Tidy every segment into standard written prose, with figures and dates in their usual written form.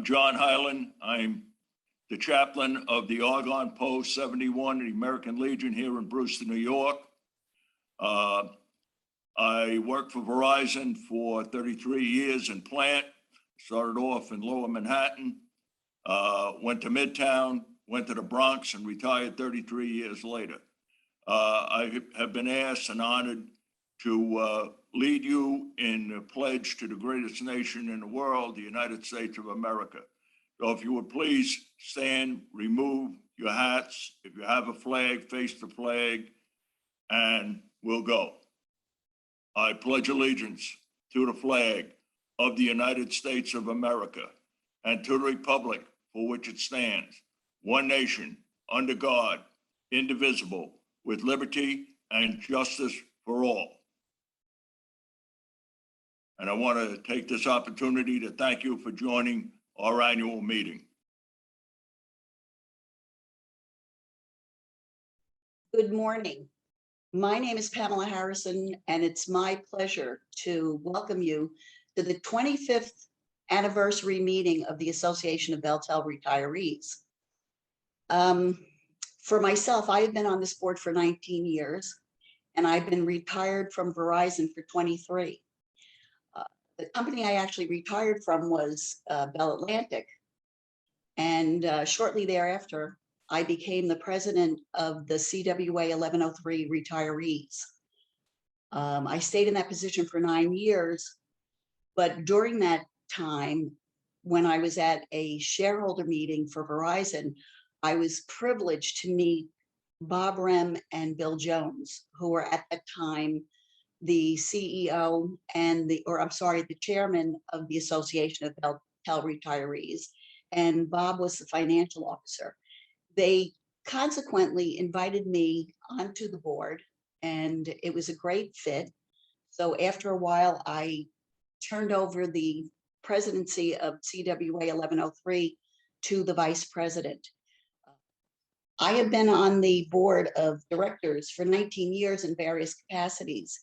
I'm John Hyland. I'm the chaplain of the Argonne Post 71, the American Legion here in Brewster, New York. I worked for Verizon for 33 years in plant. Started off in Lower Manhattan, went to Midtown, went to the Bronx, and retired 33 years later. I have been asked and honored to lead you in a pledge to the greatest nation in the world, the United States of America. So if you would please stand, remove your hats. If you have a flag, face the flag, and we'll go. I pledge allegiance to the flag of the United States of America and to the republic for which it stands, one nation, under God, indivisible, with liberty and justice for all. And I want to take this opportunity to thank you for joining our annual meeting. Good morning. My name is Pamela Harrison, and it's my pleasure to welcome you to the 25th anniversary meeting of the Association of BellTel Retirees. For myself, I have been on this board for 19 years, and I've been retired from Verizon for 23. The company I actually retired from was Bell Atlantic, and shortly thereafter, I became the president of the CWA 1103 retirees. I stayed in that position for 9 years, but during that time, when I was at a shareholder meeting for Verizon, I was privileged to meet Bob Rem and Bill Jones, who were at that time the CEO and the chairman of the Association of BellTel Retirees, and Bob was the financial officer. They consequently invited me onto the board, and it was a great fit. So after a while, I turned over the presidency of CWA 1103 to the vice president. I have been on the board of directors for 19 years in various capacities.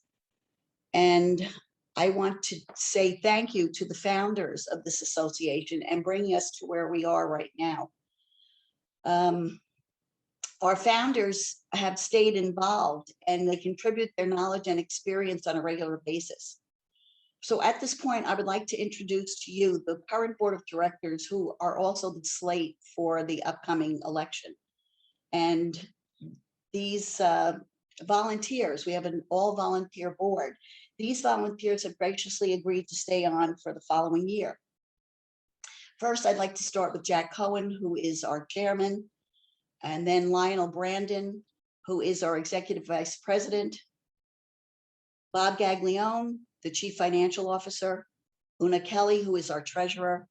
And I want to say thank you to the founders of this association and bringing us to where we are right now. Our founders have stayed involved, and they contribute their knowledge and experience on a regular basis. So at this point, I would like to introduce to you the current board of directors, who are also the slate for the upcoming election. And these volunteers, we have an all-volunteer board. These volunteers have graciously agreed to stay on for the following year. First, I'd like to start with Jack Cohen, who is our chairman, and then Lionel Brandon, who is our executive vice president, Bob Gaglione, the chief financial officer, Una Kelly, who is our treasurer,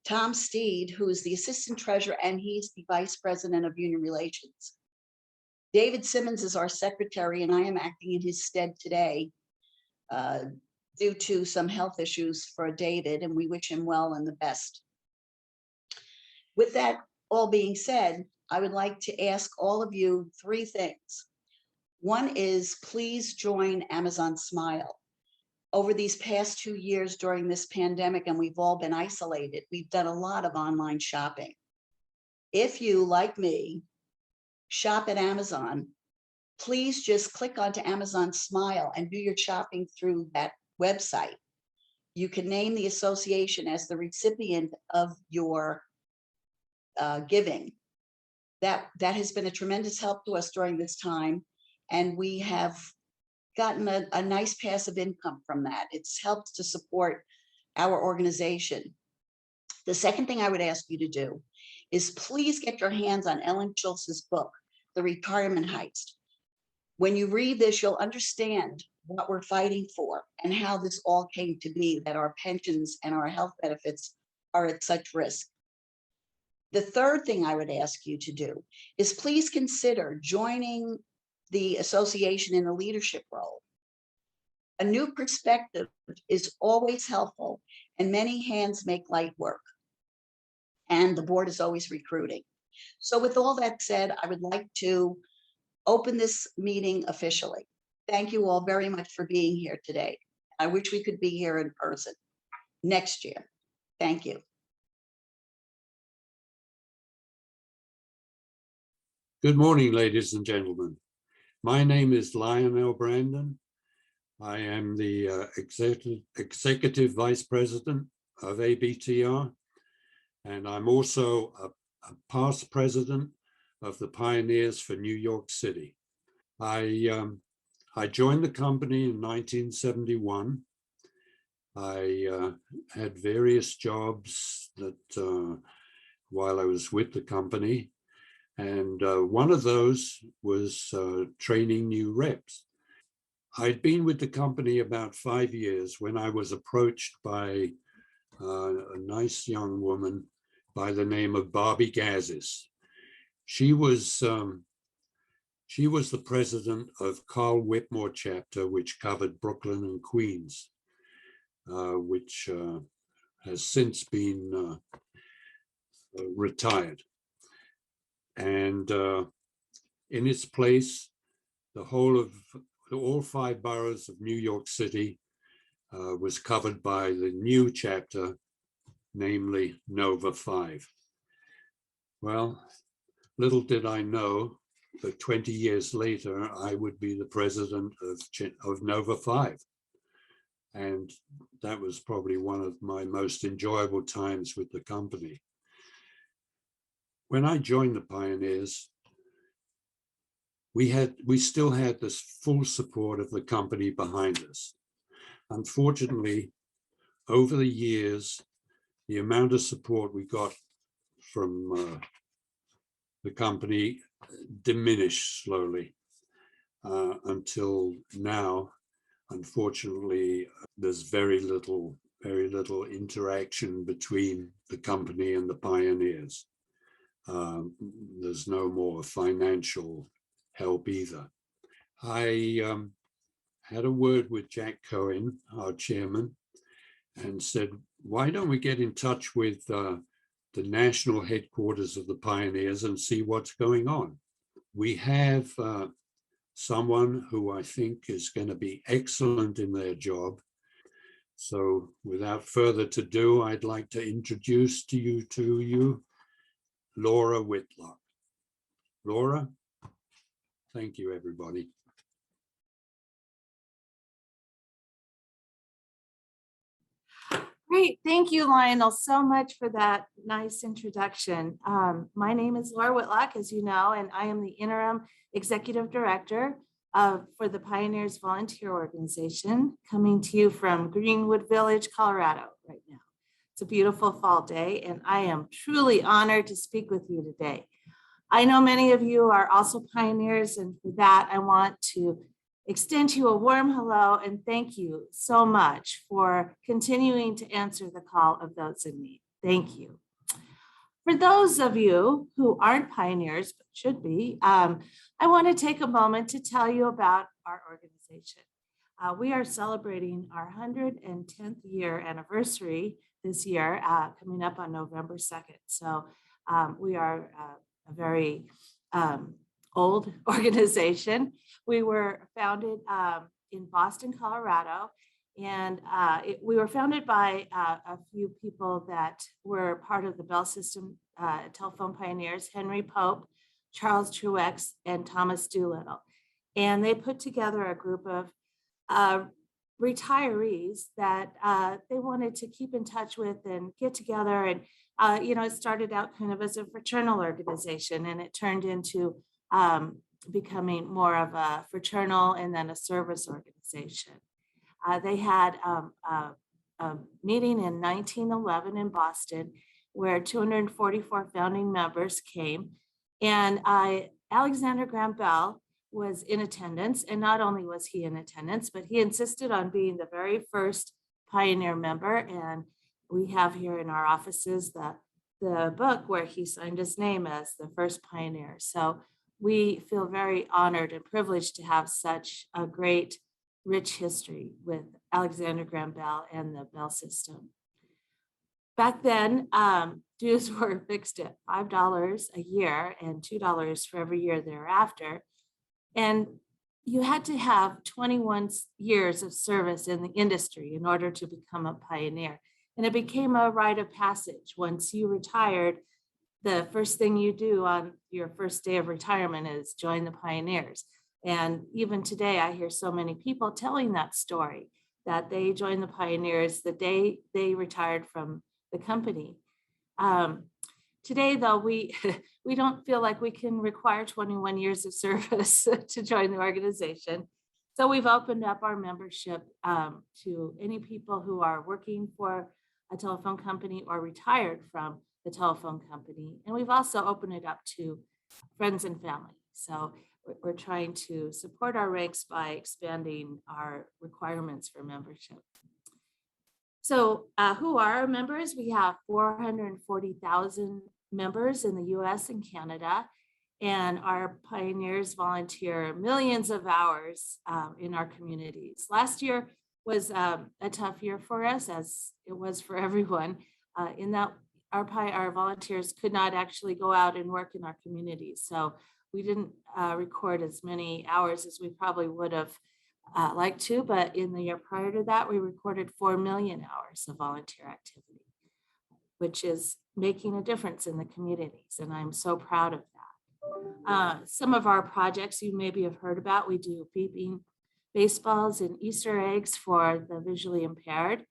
Tom Steed, who is the assistant treasurer, and he's the vice president of union relations. David Simmons is our secretary, and I am acting in his stead today due to some health issues for David, and we wish him well and the best. With that all being said, I would like to ask all of you 3 things. One is, please join Amazon Smile. Over these past 2 years during this pandemic, and we've all been isolated, we've done a lot of online shopping. If you, like me, shop at Amazon, please just click onto Amazon Smile and do your shopping through that website. You can name the association as the recipient of your giving. That has been a tremendous help to us during this time, and we have gotten a nice passive income from that. It's helped to support our organization. The second thing I would ask you to do is please get your hands on Ellen Schultz's book, The Retirement Heist. When you read this, you'll understand what we're fighting for and how this all came to be, that our pensions and our health benefits are at such risk. The third thing I would ask you to do is please consider joining the association in a leadership role. A new perspective is always helpful, and many hands make light work. And the board is always recruiting. So with all that said, I would like to open this meeting officially. Thank you all very much for being here today. I wish we could be here in person next year. Thank you. Good morning, ladies and gentlemen. My name is Lionel Brandon. I am the Executive Vice President of ABTR, and I'm also a past president of the Pioneers for New York City. I joined the company in 1971. I had various jobs that while I was with the company. And one of those was training new reps. I'd been with the company about 5 years when I was approached by a nice young woman by the name of Barbie Gazis. She was the president of Carl Whitmore chapter, which covered Brooklyn and Queens, which has since been retired. And in its place, all 5 boroughs of New York City was covered by the new chapter, namely Nova 5. Well, little did I know that 20 years later, I would be the president of Nova 5. And that was probably one of my most enjoyable times with the company. When I joined the Pioneers, we still had this full support of the company behind us. Unfortunately, over the years, the amount of support we got from the company diminished slowly until now. Unfortunately, there's very little interaction between the company and the Pioneers. There's no more financial help either. I had a word with Jack Cohen, our chairman, and said, why don't we get in touch with the national headquarters of the Pioneers and see what's going on? We have someone who I think is going to be excellent in their job. So without further ado, I'd like to introduce to you Laura Whitlock. Laura, thank you, everybody. Great. Thank you, Lionel, so much for that nice introduction. My name is Laura Whitlock, as you know, and I am the interim executive director for the Pioneers Volunteer Organization, coming to you from Greenwood Village, Colorado right now. It's a beautiful fall day, and I am truly honored to speak with you today. I know many of you are also pioneers, and for that, I want to extend you a warm hello and thank you so much for continuing to answer the call of those in need. Thank you. For those of you who aren't pioneers, but should be, I want to take a moment to tell you about our organization. We are celebrating our 110th year anniversary this year, coming up on November 2nd. So we are a very old organization. We were founded in Boston, Colorado, and we were founded by a few people that were part of the Bell System telephone pioneers, Henry Pope, Charles Truex, and Thomas Doolittle. And they put together a group of retirees that they wanted to keep in touch with and get together. And, it started out kind of as a fraternal organization, and it turned into becoming more of a fraternal and then a service organization. They had a meeting in 1911 in Boston where 244 founding members came, and Alexander Graham Bell was in attendance. And not only was he in attendance, but he insisted on being the very first pioneer member. And we have here in our offices the book where he signed his name as the first pioneer. So we feel very honored and privileged to have such a great, rich history with Alexander Graham Bell and the Bell System. Back then, dues were fixed at $5 a year and $2 for every year thereafter. And you had to have 21 years of service in the industry in order to become a pioneer. And it became a rite of passage. Once you retired, the first thing you do on your first day of retirement is join the pioneers. And even today, I hear so many people telling that story, that they joined the pioneers the day they retired from the company. Today, though, we don't feel like we can require 21 years of service to join the organization. So we've opened up our membership to any people who are working for a telephone company or retired from the telephone company. And we've also opened it up to friends and family. So we're trying to support our ranks by expanding our requirements for membership. So who are our members? We have 440,000 members in the US and Canada, and our pioneers volunteer millions of hours in our communities. Last year was a tough year for us, as it was for everyone, in that our volunteers could not actually go out and work in our communities. So we didn't record as many hours as we probably would have liked to, but in the year prior to that, we recorded 4 million hours of volunteer activity, which is making a difference in the communities. And I'm so proud of that. Some of our projects you maybe have heard about, we do beeping baseballs and Easter eggs for the visually impaired.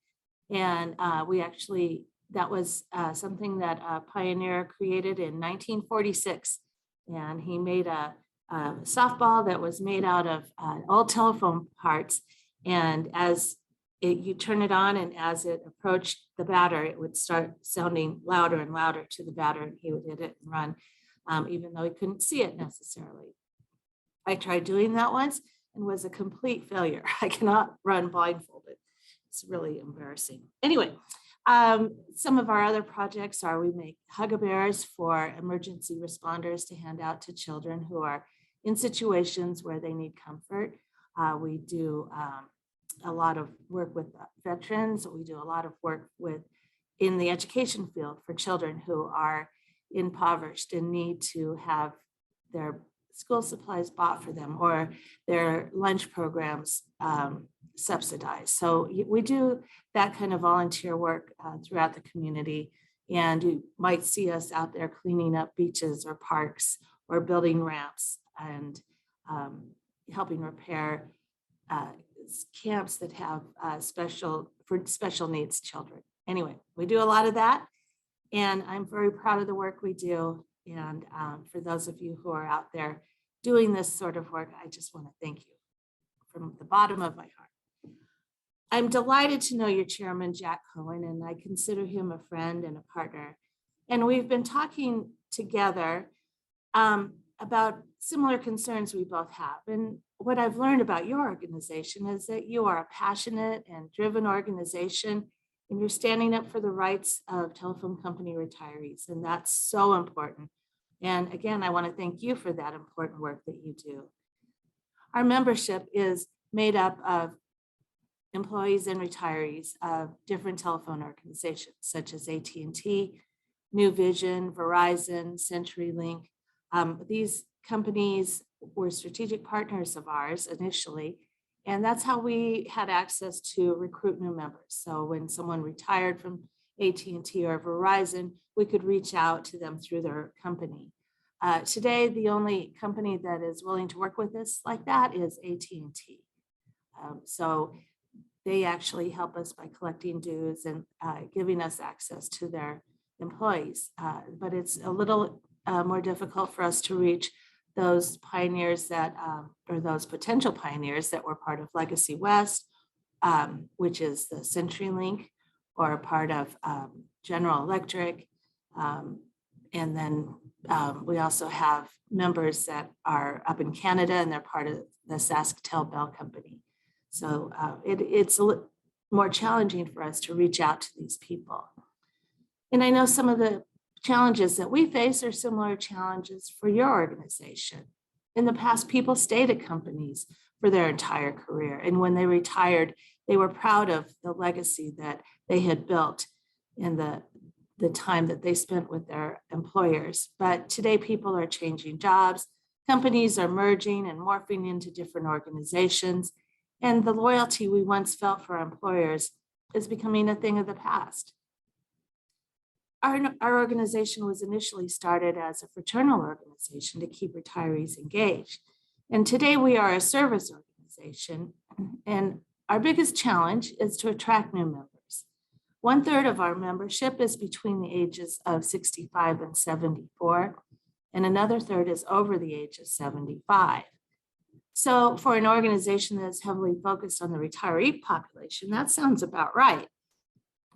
And that was something that a pioneer created in 1946. And he made a softball that was made out of old telephone parts. And as you turn it on, and as it approached the batter, it would start sounding louder and louder to the batter, and he would hit it and run, even though he couldn't see it necessarily. I tried doing that once and was a complete failure. I cannot run blindfolded. It's really embarrassing. Anyway, some of our other projects are we make hug-a-bears for emergency responders to hand out to children who are in situations where they need comfort. We do a lot of work with veterans. We do a lot of work in the education field for children who are impoverished and need to have their school supplies bought for them or their lunch programs subsidized. So we do that kind of volunteer work throughout the community. And you might see us out there cleaning up beaches or parks or building ramps and helping repair camps that have for special needs children. Anyway, we do a lot of that. And I'm very proud of the work we do. And for those of you who are out there doing this sort of work, I just want to thank you from the bottom of my heart. I'm delighted to know your chairman, Jack Cohen, and I consider him a friend and a partner. And we've been talking together about similar concerns we both have. And what I've learned about your organization is that you are a passionate and driven organization, and you're standing up for the rights of telephone company retirees. And that's so important. And again, I want to thank you for that important work that you do. Our membership is made up of employees and retirees of different telephone organizations, such as AT&T, New Vision, Verizon, CenturyLink. These companies were strategic partners of ours initially, and that's how we had access to recruit new members. So when someone retired from AT&T or Verizon, we could reach out to them through their company. Today, the only company that is willing to work with us like that is AT&T. So they actually help us by collecting dues and giving us access to their employees. But it's a little more difficult for us to reach those pioneers that, or those potential pioneers that were part of Legacy West, which is the CenturyLink, or a part of General Electric. And then we also have members that are up in Canada, and they're part of the SaskTel Bell Company. So it's more challenging for us to reach out to these people. And I know some of the challenges that we face are similar challenges for your organization. In the past, people stayed at companies for their entire career. And when they retired, they were proud of the legacy that they had built in the time that they spent with their employers. But today, people are changing jobs. Companies are merging and morphing into different organizations. And the loyalty we once felt for our employers is becoming a thing of the past. our organization was initially started as a fraternal organization to keep retirees engaged. And today we are a service organization. And our biggest challenge is to attract new members. 1/3 of our membership is between the ages of 65 and 74, and another third is over the age of 75. So for an organization that's heavily focused on the retiree population, that sounds about right.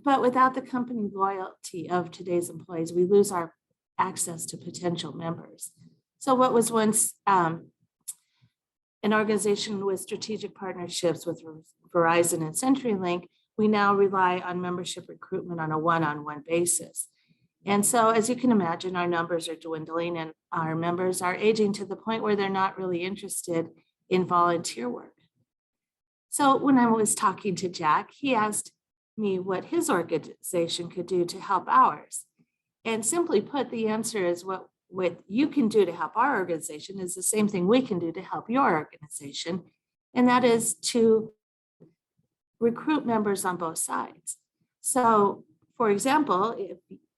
But without the company loyalty of today's employees, we lose our access to potential members. So what was once an organization with strategic partnerships with Verizon and CenturyLink, we now rely on membership recruitment on a one-on-one basis. And so, as you can imagine, our numbers are dwindling and our members are aging to the point where they're not really interested in volunteer work. So when I was talking to Jack, he asked me what his organization could do to help ours. And simply put, the answer is what you can do to help our organization is the same thing we can do to help your organization. And that is to recruit members on both sides. So, for example,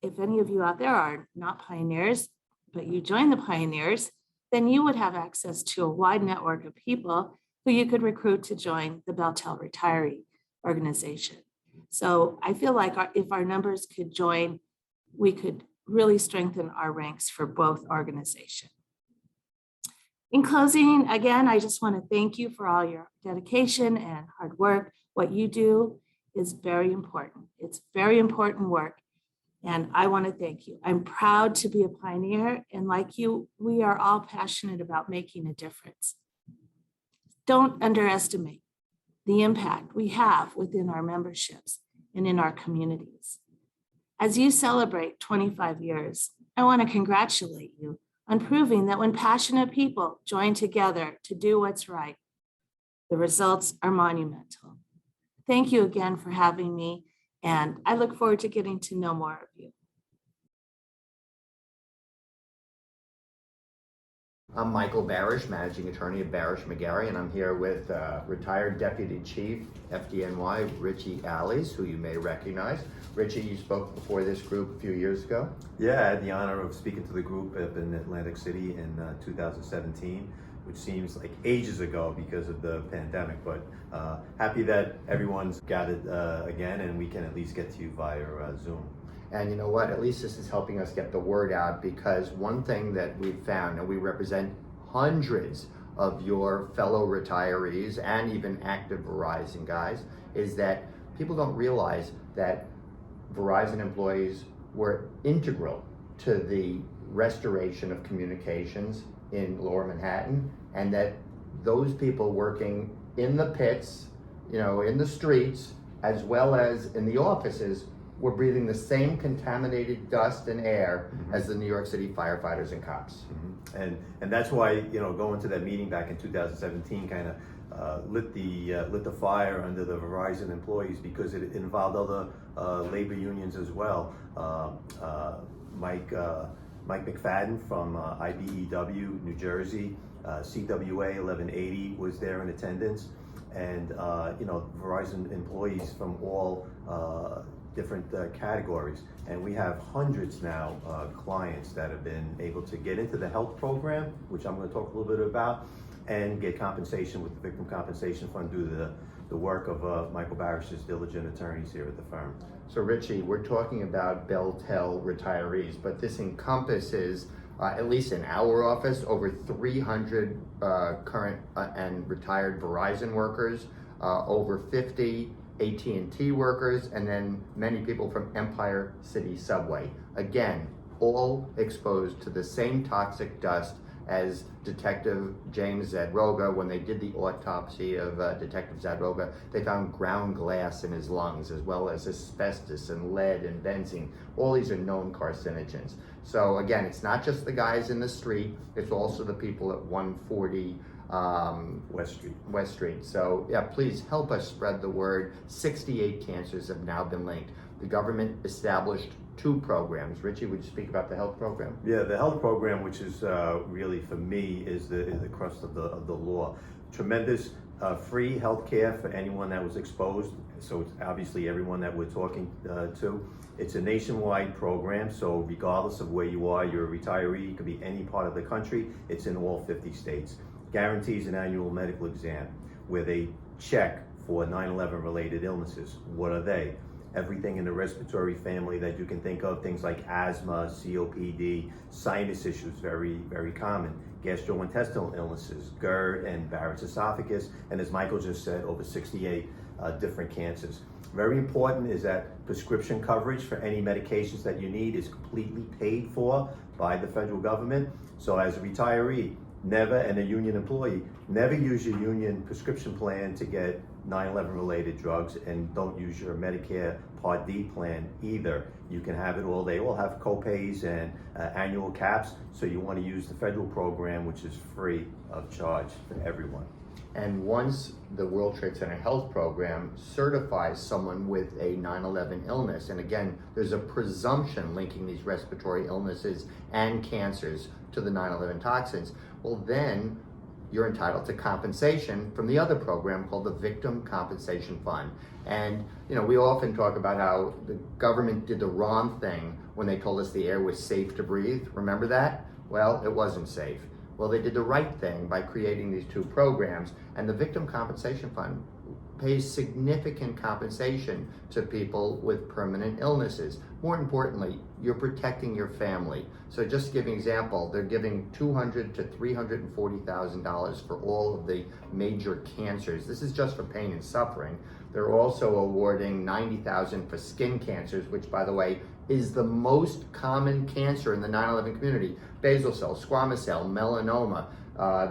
if any of you out there are not pioneers, but you join the pioneers, then you would have access to a wide network of people who you could recruit to join the BellTel retiree organization. So I feel like if our numbers could join, we could really strengthen our ranks for both organizations. In closing, again, I just want to thank you for all your dedication and hard work. What you do is very important. It's very important work. And I want to thank you. I'm proud to be a pioneer. And like you, we are all passionate about making a difference. Don't underestimate the impact we have within our memberships and in our communities. As you celebrate 25 years, I want to congratulate you on proving that when passionate people join together to do what's right, the results are monumental. Thank you again for having me, and I look forward to getting to know more of you. I'm Michael Barish, Managing Attorney of Barish McGarry, and I'm here with retired Deputy Chief, FDNY, Richie Allies, who you may recognize. Richie, you spoke before this group a few years ago. Yeah, I had the honor of speaking to the group up in Atlantic City in 2017, which seems like ages ago because of the pandemic, but happy that everyone's gathered again and we can at least get to you via Zoom. And you know what, at least this is helping us get the word out, because one thing that we've found, and we represent hundreds of your fellow retirees and even active Verizon guys, is that people don't realize that Verizon employees were integral to the restoration of communications in Lower Manhattan, and that those people working in the pits, in the streets, as well as in the offices, were breathing the same contaminated dust and air as the New York City firefighters and cops. And that's why, going to that meeting back in 2017 kind of lit the fire under the Verizon employees, because it involved other labor unions as well. Mike McFadden from IBEW, New Jersey, CWA 1180 was there in attendance, and Verizon employees from all different categories. And we have hundreds now clients that have been able to get into the health program, which I'm going to talk a little bit about, and get compensation with the Victim Compensation Fund due to the work of Michael Barish's diligent attorneys here at the firm. So Richie, we're talking about BellTel retirees, but this encompasses, at least in our office, over 300 current and retired Verizon workers, over 50 AT&T workers, and then many people from Empire City Subway. Again, all exposed to the same toxic dust as Detective James Zadroga. When they did the autopsy of Detective Zadroga, they found ground glass in his lungs, as well as asbestos and lead and benzene. All these are known carcinogens. So again, it's not just the guys in the street, it's also the people at 140 West Street. So yeah, please help us spread the word. 68 cancers have now been linked. The government established two programs. Richie, would you speak about the health program? Yeah, the health program, which is really for me is the crust of the law. Tremendous free health care for anyone that was exposed. So it's obviously everyone that we're talking to. It's a nationwide program, so regardless of where you are, you're a retiree, you could be any part of the country, it's in all 50 states. Guarantees an annual medical exam where they check for 9/11 related illnesses. What are they? Everything in the respiratory family that you can think of, things like asthma, COPD, sinus issues, very, very common, gastrointestinal illnesses, GERD and Barrett's esophagus, and as Michael just said, over 68 different cancers. Very important is that prescription coverage for any medications that you need is completely paid for by the federal government. So as a retiree, never, and a union employee, never use your union prescription plan to get 9/11 related drugs, and don't use your Medicare Part D plan either. You can have it all. They all have co-pays and annual caps, so you want to use the federal program, which is free of charge for everyone. And once the World Trade Center Health Program certifies someone with a 9/11 illness, and again, there's a presumption linking these respiratory illnesses and cancers to the 9/11 toxins, well then you're entitled to compensation from the other program called the Victim Compensation Fund. And we often talk about how the government did the wrong thing when they told us the air was safe to breathe. Remember that? Well, it wasn't safe. Well, they did the right thing by creating these two programs, and the Victim Compensation Fund pays significant compensation to people with permanent illnesses. More importantly, you're protecting your family. So just to give you an example, they're giving $200,000 to $340,000 for all of the major cancers. This is just for pain and suffering. They're also awarding $90,000 for skin cancers, which, by the way, is the most common cancer in the 9/11 community. Basal cell, squamous cell, melanoma.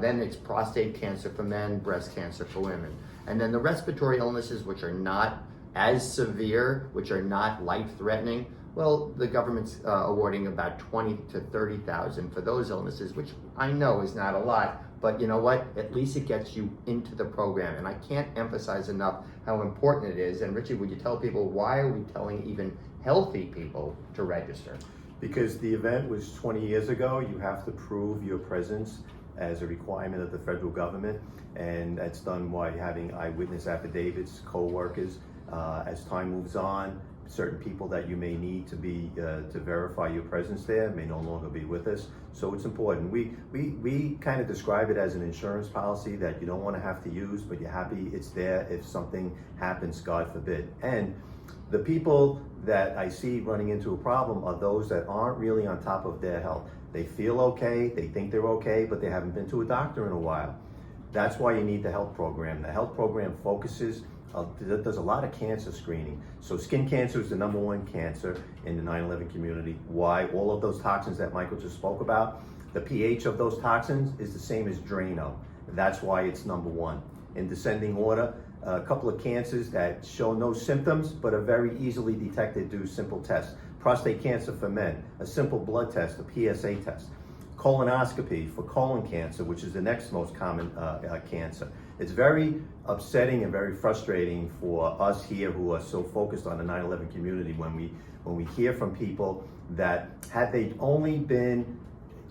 Then it's prostate cancer for men, breast cancer for women. And then the respiratory illnesses, which are not as severe, which are not life-threatening, well, the government's awarding about $20,000 to $30,000 for those illnesses, which I know is not a lot, but you know what? At least it gets you into the program. And I can't emphasize enough how important it is. And Richie, would you tell people, why are we telling even healthy people to register? Because the event was 20 years ago, you have to prove your presence as a requirement of the federal government, and that's done by having eyewitness affidavits, co-workers. As time moves on, certain people that you may need to verify your presence there may no longer be with us. So it's important. We kind of describe it as an insurance policy that you don't want to have to use, but you're happy it's there if something happens, God forbid. And the people that I see running into a problem are those that aren't really on top of their health. They feel okay, they think they're okay, but they haven't been to a doctor in a while. That's why you need the health program. The health program focuses, does a lot of cancer screening. So skin cancer is the #1 cancer in the 9/11 community. Why? All of those toxins that Michael just spoke about, the pH of those toxins is the same as Drano. That's why it's #1. In descending order, a couple of cancers that show no symptoms but are very easily detected through simple tests. Prostate cancer for men, a simple blood test, a PSA test. Colonoscopy for colon cancer, which is the next most common cancer. It's very upsetting and very frustrating for us here who are so focused on the 9/11 community when we hear from people that had they only been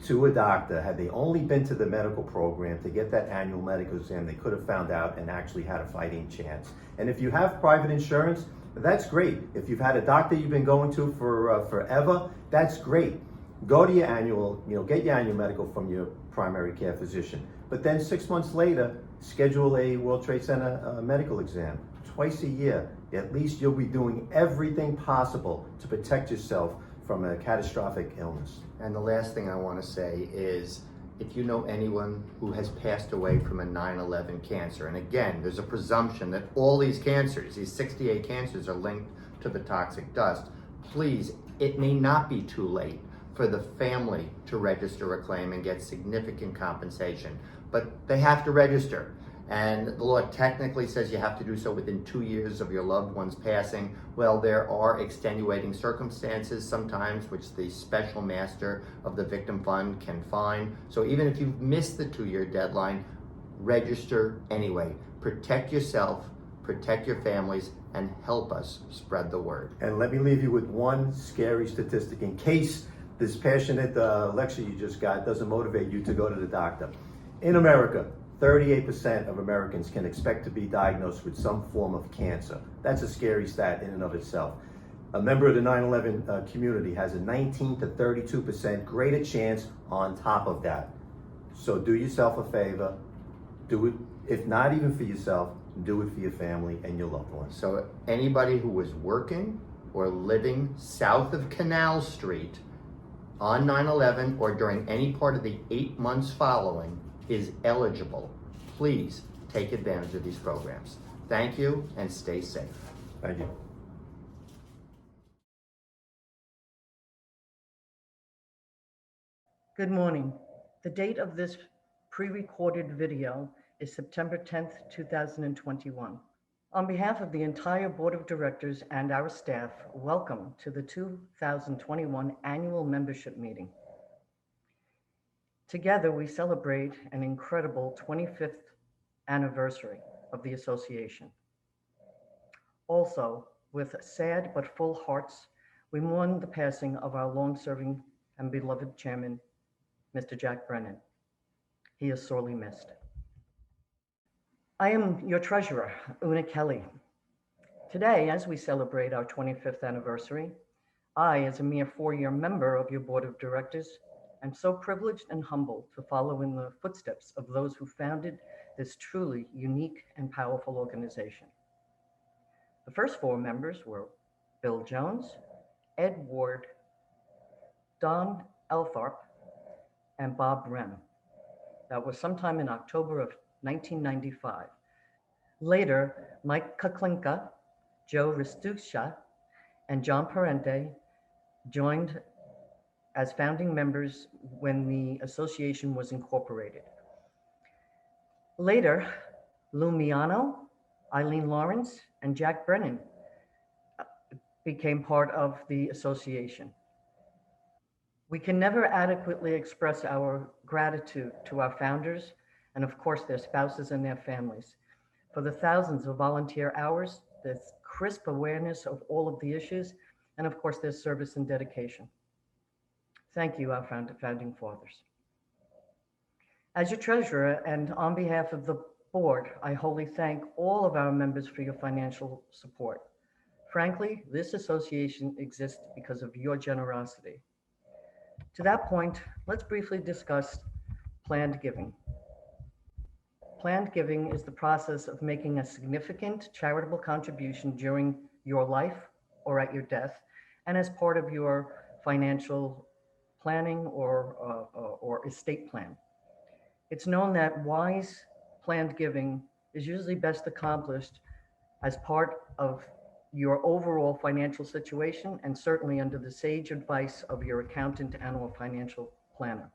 to a doctor, had they only been to the medical program to get that annual medical exam, they could have found out and actually had a fighting chance. And if you have private insurance, that's great. If you've had a doctor you've been going to for forever, that's great. Go to your annual, get your annual medical from your primary care physician. But then 6 months later, schedule a World Trade Center medical exam twice a year. At least you'll be doing everything possible to protect yourself from a catastrophic illness. And the last thing I want to say is, if you know anyone who has passed away from a 9/11 cancer, and again, there's a presumption that all these cancers, these 68 cancers, are linked to the toxic dust, please, it may not be too late for the family to register a claim and get significant compensation, but they have to register. And the law technically says you have to do so within 2 years of your loved one's passing. Well, there are extenuating circumstances sometimes, which the special master of the victim fund can find. So even if you've missed the 2-year deadline, register anyway. Protect yourself, protect your families, and help us spread the word. And let me leave you with one scary statistic in case this passionate lecture you just got doesn't motivate you to go to the doctor. In America, 38% of Americans can expect to be diagnosed with some form of cancer. That's a scary stat in and of itself. A member of the 9/11 community has a 19 to 32% greater chance on top of that. So do yourself a favor, do it, if not even for yourself, do it for your family and your loved ones. So anybody who was working or living south of Canal Street on 9/11 or during any part of the 8 months following is eligible. Please take advantage of these programs. Thank you and stay safe. Thank you. Good morning. The date of this pre-recorded video is September 10th, 2021. On behalf of the entire Board of Directors and our staff, welcome to the 2021 Annual Membership Meeting. Together, we celebrate an incredible 25th anniversary of the association. Also, with sad but full hearts, we mourn the passing of our long-serving and beloved chairman, Mr. Jack Brennan. He is sorely missed. I am your treasurer, Una Kelly. Today, as we celebrate our 25th anniversary, I, as a mere 4-year member of your board of directors, am so privileged and humbled to follow in the footsteps of those who founded this truly unique and powerful organization. The first 4 members were Bill Jones, Ed Ward, Don Eltharp, and Bob Rem. That was sometime in October of 1995. Later, Mike Kaklinka, Joe Ristusha, and John Parente joined as founding members when the association was incorporated. Later, Lou Miano, Eileen Lawrence, and Jack Brennan became part of the association. We can never adequately express our gratitude to our founders and of course their spouses and their families for the thousands of volunteer hours, this crisp awareness of all of the issues, and of course their service and dedication. Thank you, our founding fathers. As your treasurer and on behalf of the board, I wholly thank all of our members for your financial support. Frankly, this association exists because of your generosity. To that point, let's briefly discuss planned giving. Planned giving is the process of making a significant charitable contribution during your life or at your death, and as part of your financial planning or estate plan. It's known that wise planned giving is usually best accomplished as part of your overall financial situation, and certainly under the sage advice of your accountant and or financial planner.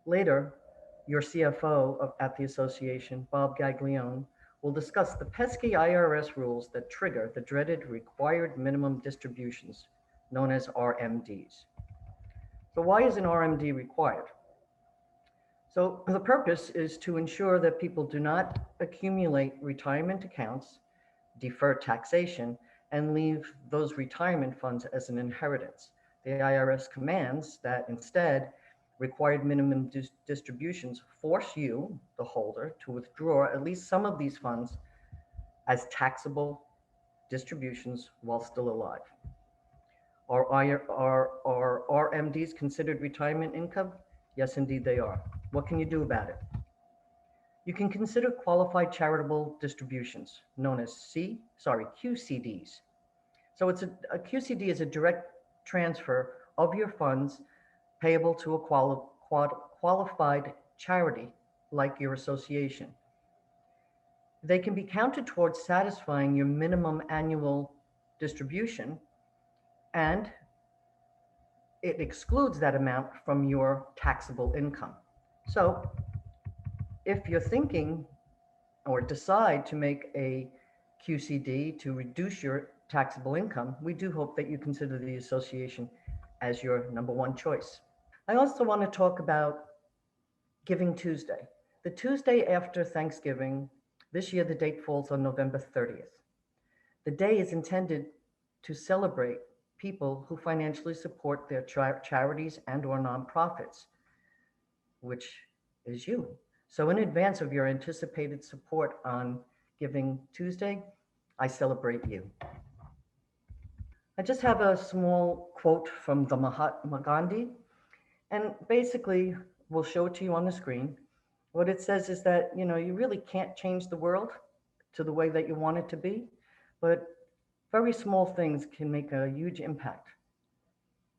Later, your CFO at the association, Bob Gaglione, will discuss the pesky IRS rules that trigger the dreaded required minimum distributions, known as RMDs. So why is an RMD required? So the purpose is to ensure that people do not accumulate retirement accounts, defer taxation, and leave those retirement funds as an inheritance. The IRS commands that instead, required minimum distributions force you, the holder, to withdraw at least some of these funds as taxable distributions while still alive. Are RMDs considered retirement income? Yes, indeed they are. What can you do about it? You can consider qualified charitable distributions, known as QCDs. So a QCD is a direct transfer of your funds payable to a qualified charity like your association. They can be counted towards satisfying your minimum annual distribution, and it excludes that amount from your taxable income. So if you're thinking or decide to make a QCD to reduce your taxable income, we do hope that you consider the association as your number one choice. I also want to talk about Giving Tuesday. The Tuesday after Thanksgiving, This year, the date falls on November 30th. The day is intended to celebrate people who financially support their charities and or nonprofits, which is you. So in advance of your anticipated support on Giving Tuesday, I celebrate you. I just have a small quote from the Mahatma Gandhi, and basically we'll show it to you on the screen. What it says is that, you know, you really can't change the world to the way that you want it to be, but very small things can make a huge impact.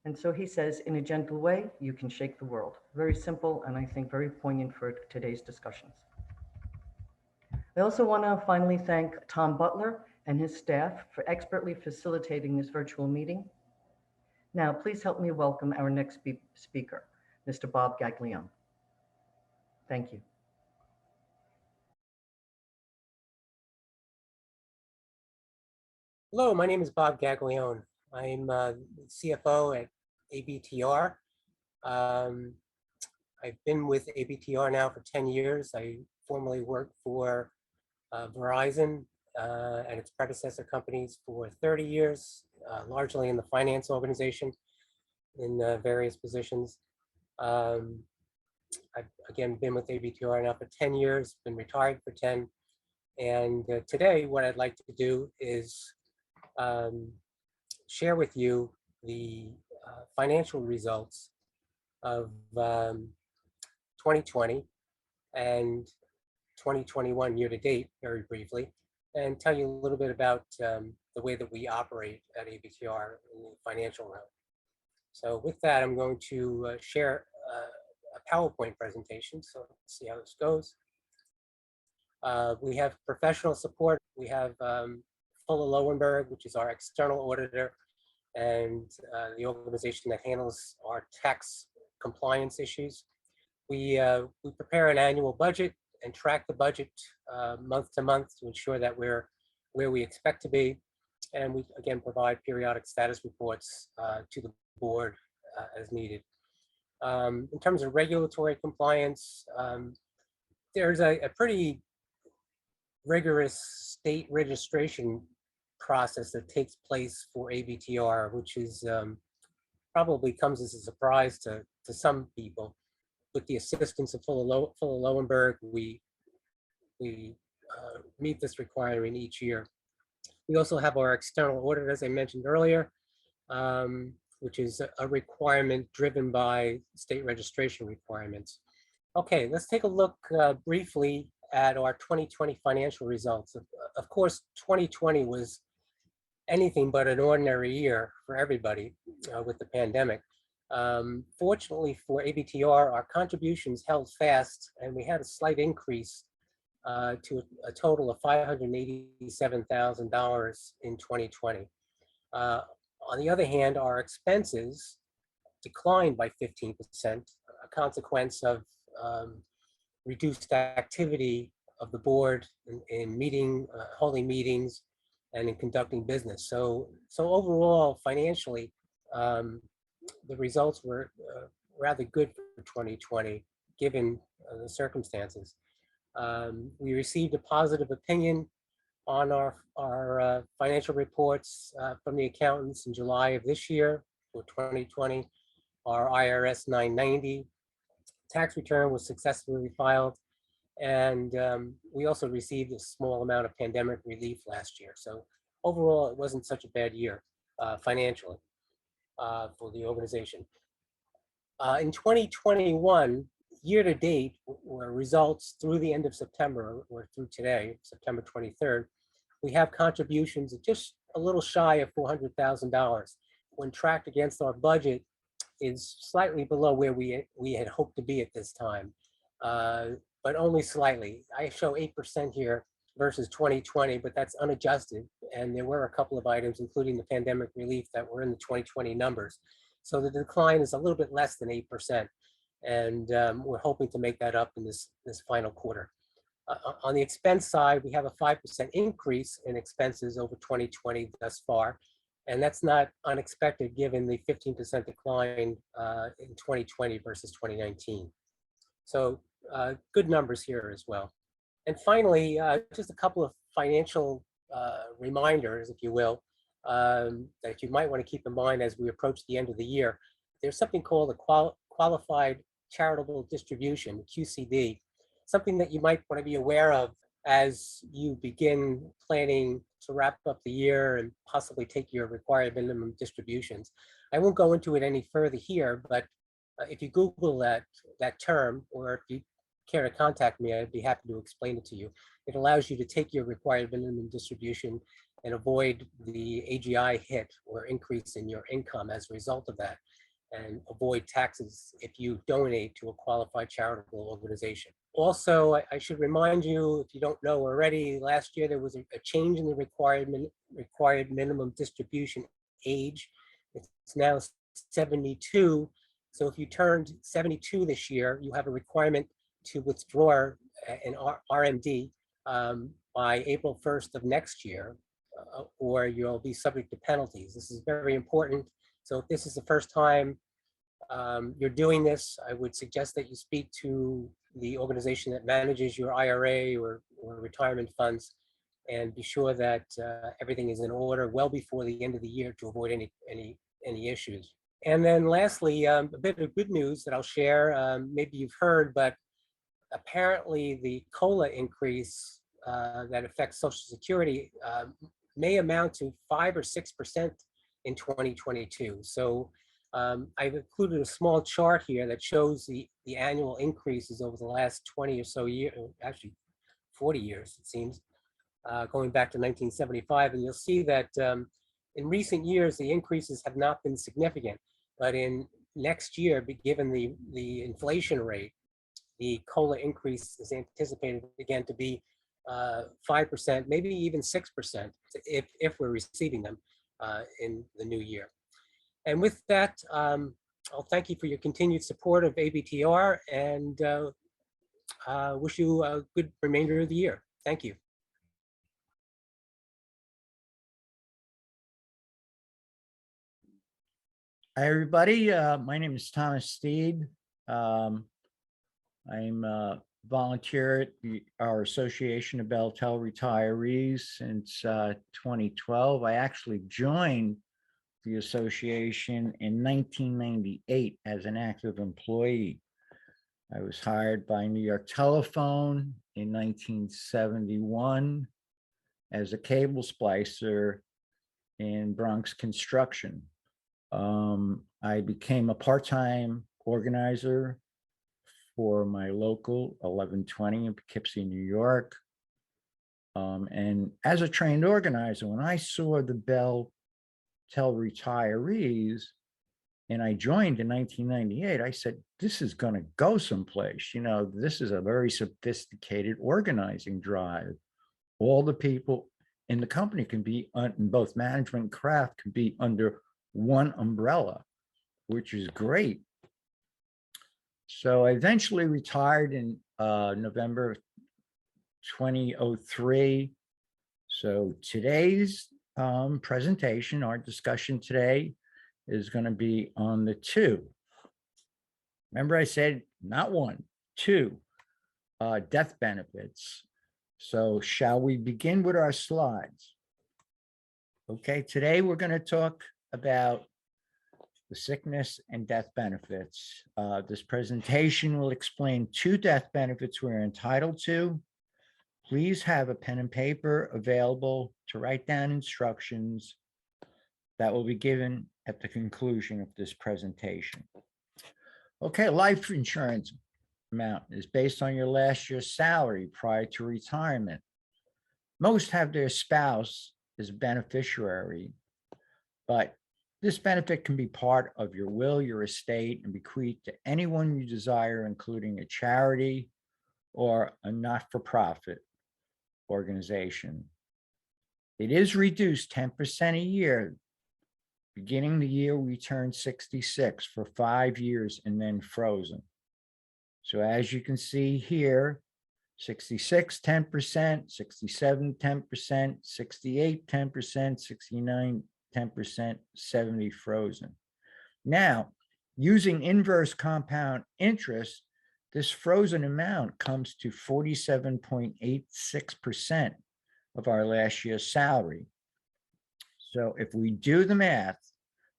And so he says, in a gentle way, you can shake the world. Very simple, and I think very poignant for today's discussions. I also want to finally thank Tom Butler and his staff for expertly facilitating this virtual meeting. Now, please help me welcome our next speaker, Mr. Bob Gaglione. Thank you. Hello, my name is Bob Gaglione. I'm CFO at ABTR. I've been with ABTR now for 10 years. I formerly worked for Verizon and its predecessor companies for 30 years, largely in the finance organization in various positions. I've again been with ABTR now for 10 years, been retired for 10. And today what I'd like to do is share with you the financial results of 2020 and 2021 year to date, very briefly, and tell you a little bit about the way that we operate at ABTR in the financial realm. So with that, I'm going to share a PowerPoint presentation. So let's see how this goes. We have professional support. We have Fuller Lowenberg, which is our external auditor, and the organization that handles our tax compliance issues. We prepare an annual budget and track the budget month to month to ensure that we're where we expect to be. And we, again, provide periodic status reports to the board as needed. In terms of regulatory compliance, there's a pretty rigorous state registration process that takes place for ABTR, which is probably comes as a surprise to some people. With the assistance of Fuller Lowenberg, we meet this requirement each year. We also have our external audit, as I mentioned earlier, which is a requirement driven by state registration requirements. Okay, let's take a look briefly at our 2020 financial results. Of course, 2020 was anything but an ordinary year for everybody with the pandemic. Fortunately for ABTR, our contributions held fast, and we had a slight increase to a total of $587,000 in 2020. On the other hand, our expenses declined by 15%, a consequence of reduced activity of the board in holding meetings and in conducting business. So overall, financially, the results were rather good for 2020, given the circumstances. We received a positive opinion on our financial reports from the accountants in July of this year for 2020. Our IRS 990 tax return was successfully filed, and we also received a small amount of pandemic relief last year. So overall, it wasn't such a bad year financially for the organization. In 2021, year to date, were results through the end of September, or through today, September 23rd, we have contributions of just a little shy of $400,000. When tracked against our budget, is slightly below where we had hoped to be at this time, but only slightly. I show 8% here versus 2020, but that's unadjusted. And there were a couple of items, including the pandemic relief, that were in the 2020 numbers. So the decline is a little bit less than 8%. And we're hoping to make that up in this final quarter. On the expense side, we have a 5% increase in expenses over 2020 thus far. And that's not unexpected given the 15% decline in 2020 versus 2019. So good numbers here as well. And finally, just a couple of financial reminders, if you will, that you might want to keep in mind as we approach the end of the year. There's something called a qualified charitable distribution, QCD, something that you might want to be aware of as you begin planning to wrap up the year and possibly take your required minimum distributions. I won't go into it any further here, but if you Google that term, or if you care to contact me, I'd be happy to explain it to you. It allows you to take your required minimum distribution and avoid the AGI hit or increase in your income as a result of that, and avoid taxes if you donate to a qualified charitable organization. Also, I should remind you, if you don't know already, last year there was a change in the required minimum distribution age. It's now 72. So if you turned 72 this year, you have a requirement to withdraw an RMD by April 1st of next year, or you'll be subject to penalties. This is very important. So if this is the first time you're doing this, I would suggest that you speak to the organization that manages your IRA or retirement funds, and be sure that everything is in order well before the end of the year to avoid any issues. And then lastly, a bit of good news that I'll share. Maybe you've heard, but apparently the COLA increase that affects Social Security may amount to 5 or 6% in 2022. So I've included a small chart here that shows the annual increases over the last 20 or so years, actually 40 years, it seems, going back to 1975. And you'll see that in recent years, the increases have not been significant. But in next year, given the inflation rate, the COLA increase is anticipated again to be 5%, maybe even 6% if we're receiving them in the new year. And with that, I'll thank you for your continued support of ABTR, and wish you a good remainder of the year. Thank you. Hi, everybody. My name is Thomas Steed. I'm a volunteer at our Association of BellTel Retirees since 2012. I actually joined the association in 1998 as an active employee. I was hired by New York Telephone in 1971 as a cable splicer in Bronx Construction. I became a part-time organizer for my local 1120 in Poughkeepsie, New York. And as a trained organizer, when I saw the BellTel retirees and I joined in 1998, I said, this is going to go someplace. You know, this is a very sophisticated organizing drive. All the people in the company can be, in both management and craft, can be under one umbrella, which is great. So I eventually retired in November 2003. So today's presentation, our discussion today, is going to be on the 2. Remember I said not 1, 2 death benefits. So shall we begin with our slides? Okay, today we're going to talk about the sickness and death benefits. This presentation will explain 2 death benefits we're entitled to. Please have a pen and paper available to write down instructions that will be given at the conclusion of this presentation. Okay, life insurance amount is based on your last year's salary prior to retirement. Most have their spouse as a beneficiary, but this benefit can be part of your will, your estate, and bequeathed to anyone you desire, including a charity or a not-for-profit organization. It is reduced 10% a year, beginning the year we turn 66 for 5 years and then frozen. So as you can see here, 66, 10%, 67, 10%, 68, 10%, 69, 10%, 70 frozen. Now, using inverse compound interest, This frozen amount comes to 47.86% of our last year's salary. So if we do the math,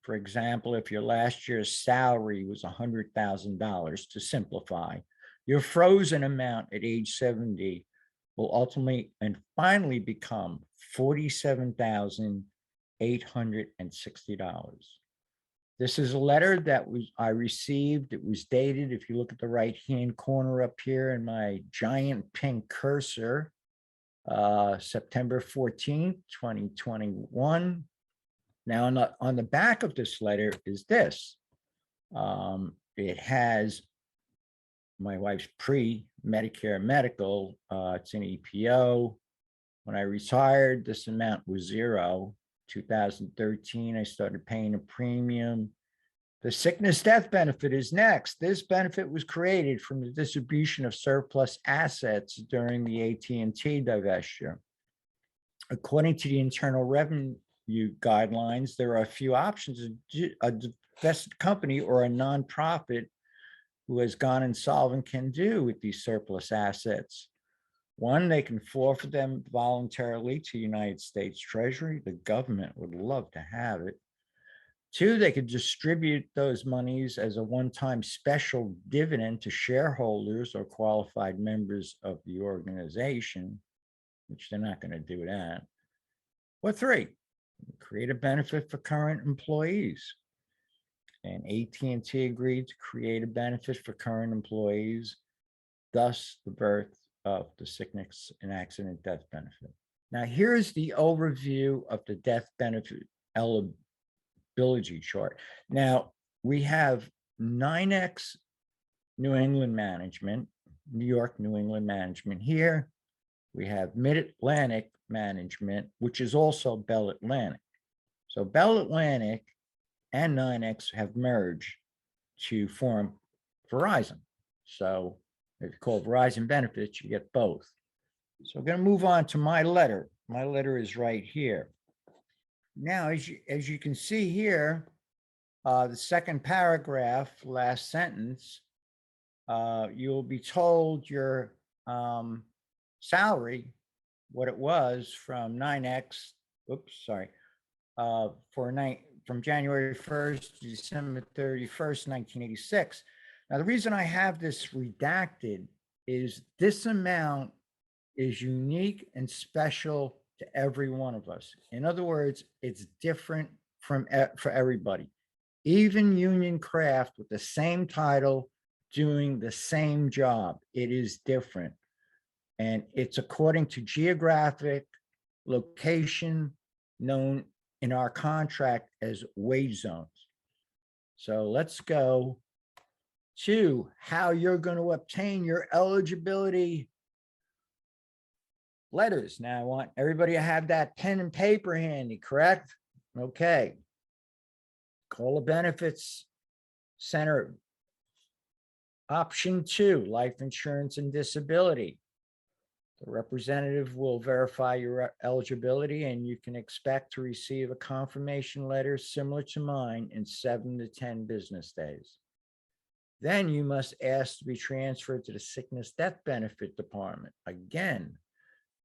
for example, if your last year's salary was $100,000, to simplify, your frozen amount at age 70 will ultimately and finally become $47,860. This is a letter that I received. It was dated, if you look at the right-hand corner up here in my giant pink cursor, September 14th, 2021. Now, on the back of this letter is this. It has my wife's pre-Medicare medical. It's an EPO. When I retired, this amount was zero. 2013, I started paying a premium. The sickness death benefit is next. This benefit was created from the distribution of surplus assets during the AT&T divestiture. According to the Internal Revenue guidelines, there are a few options a divested company or a nonprofit who has gone insolvent can do with these surplus assets. One, they can forfeit them voluntarily to United States Treasury. The government would love to have it. Two, they could distribute those monies as a one-time special dividend to shareholders or qualified members of the organization, which they're not going to do that. Or three, create a benefit for current employees. And AT&T agreed to create a benefit for current employees, thus the birth of the sickness and accident death benefit. Now, here's the overview of the death benefit eligibility chart. Now, we have 9X New England Management, New York, New England Management here. We have Mid-Atlantic Management, which is also Bell Atlantic. So Bell Atlantic and 9X have merged to form Verizon. So if you call Verizon Benefits, you get both. So we're going to move on to my letter. My letter is right here. Now, as you can see here, the second paragraph, last sentence, you will be told your salary, what it was from 9X, from January 1st to December 31st, 1986. Now, the reason I have this redacted is this amount is unique and special to every one of us. In other words, it's different for everybody. Even Union Craft with the same title, doing the same job, it is different. And it's according to geographic location known in our contract as wage zones. So let's go to how you're going to obtain your eligibility letters. Now, I want everybody to have that pen and paper handy, correct? Okay. Call the benefits center. Option 2, life insurance and disability. The representative will verify your eligibility, and you can expect to receive a confirmation letter similar to mine in 7 to 10 business days. Then you must ask to be transferred to the sickness death benefit department. Again,